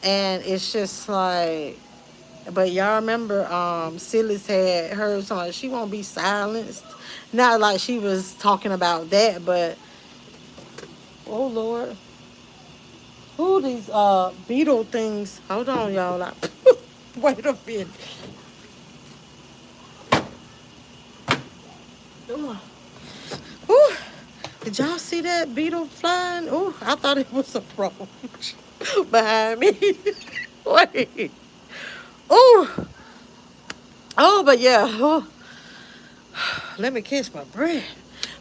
And it's just like, but y'all remember Silas had heard something, she won't be silenced. Not like she was talking about that, but oh Lord. Who these beetle things? Hold on, y'all. Wait a minute. Ooh. Ooh. Did y'all see that beetle flying? Oh, I thought it was a roach behind me. Wait. Oh. Oh, but yeah. Oh. Let me catch my breath.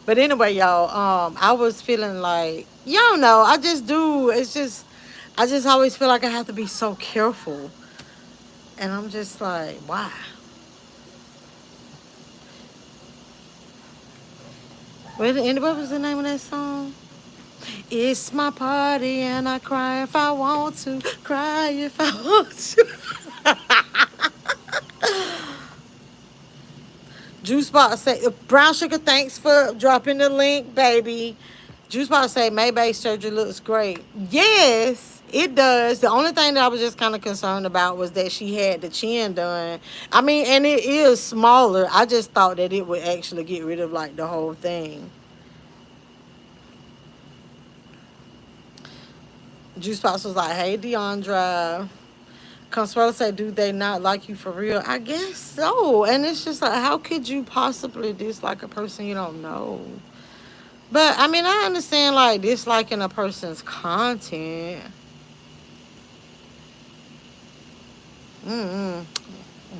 But anyway, y'all, I was feeling like, y'all know, I just do. It's just, I just always feel like I have to be so careful. And I'm just like, why? What was the name of that song? It's my party and I cry if I want to, cry if I want to. Juice Box say, Brown Sugar, thanks for dropping the link, baby. Juice Box say, Maybe surgery looks great. Yes, it does. The only thing that I was just kind of concerned about was that she had the chin done. I mean, and it is smaller. I just thought that it would actually get rid of like the whole thing. Juice Box was like, hey, Deandra. Consuelo said, do they not like you for real? I guess so. And it's just like, how could you possibly dislike a person you don't know? But I mean, I understand like disliking a person's content. Mm-mm.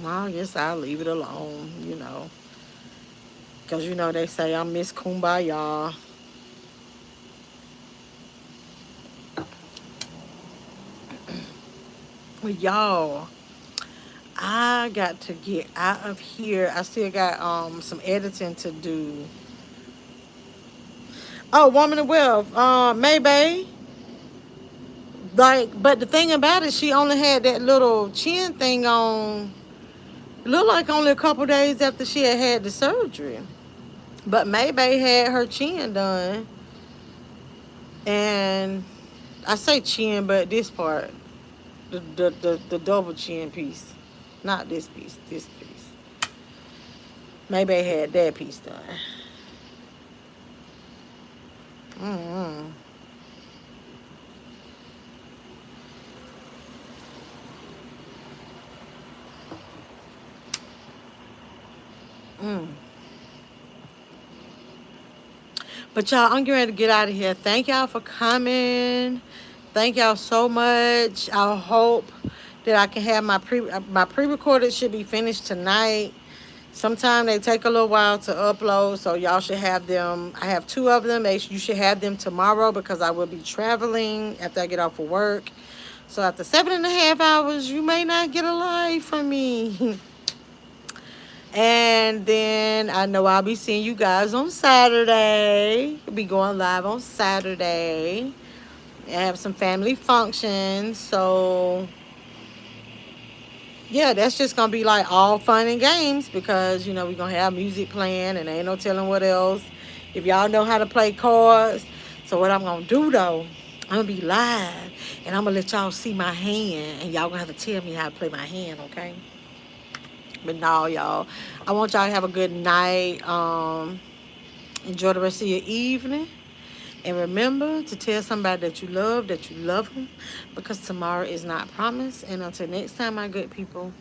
Well, I guess I'll leave it alone, you know. Because, you know, they say I'm Miss Kumbaya. But y'all, I got to get out of here. I still got some editing to do. Oh, Woman of Wealth, Maybay. Like, but the thing about it, she only had that little chin thing on. It looked like only a couple days after she had the surgery. But Maybay had her chin done, and I say chin, but this part, the double chin piece, not this piece, this piece. Maybay had that piece done. Mm-hmm. Mm. But y'all, I'm getting ready to get out of here. Thank y'all for coming. Thank y'all so much. I hope that I can have my pre-recorded should be finished tonight. Sometimes they take a little while to upload, so y'all should have them. I have two of them. You should have them tomorrow because I will be traveling after I get off of work. So after 7.5 hours, you may not get a live from me. And then I know I'll be seeing you guys on Saturday. I'll be going live on Saturday. I have some family functions. So, yeah, that's just going to be like all fun and games because, you know, we're going to have music playing and ain't no telling what else. If y'all know how to play cards. So what I'm gonna do though, I'm gonna be live and I'm gonna let y'all see my hand and y'all gonna have to tell me how to play my hand, okay? But no, y'all. I want y'all to have a good night. Enjoy the rest of your evening. And remember to tell somebody that you love them, because tomorrow is not promised. And until next time, my good people,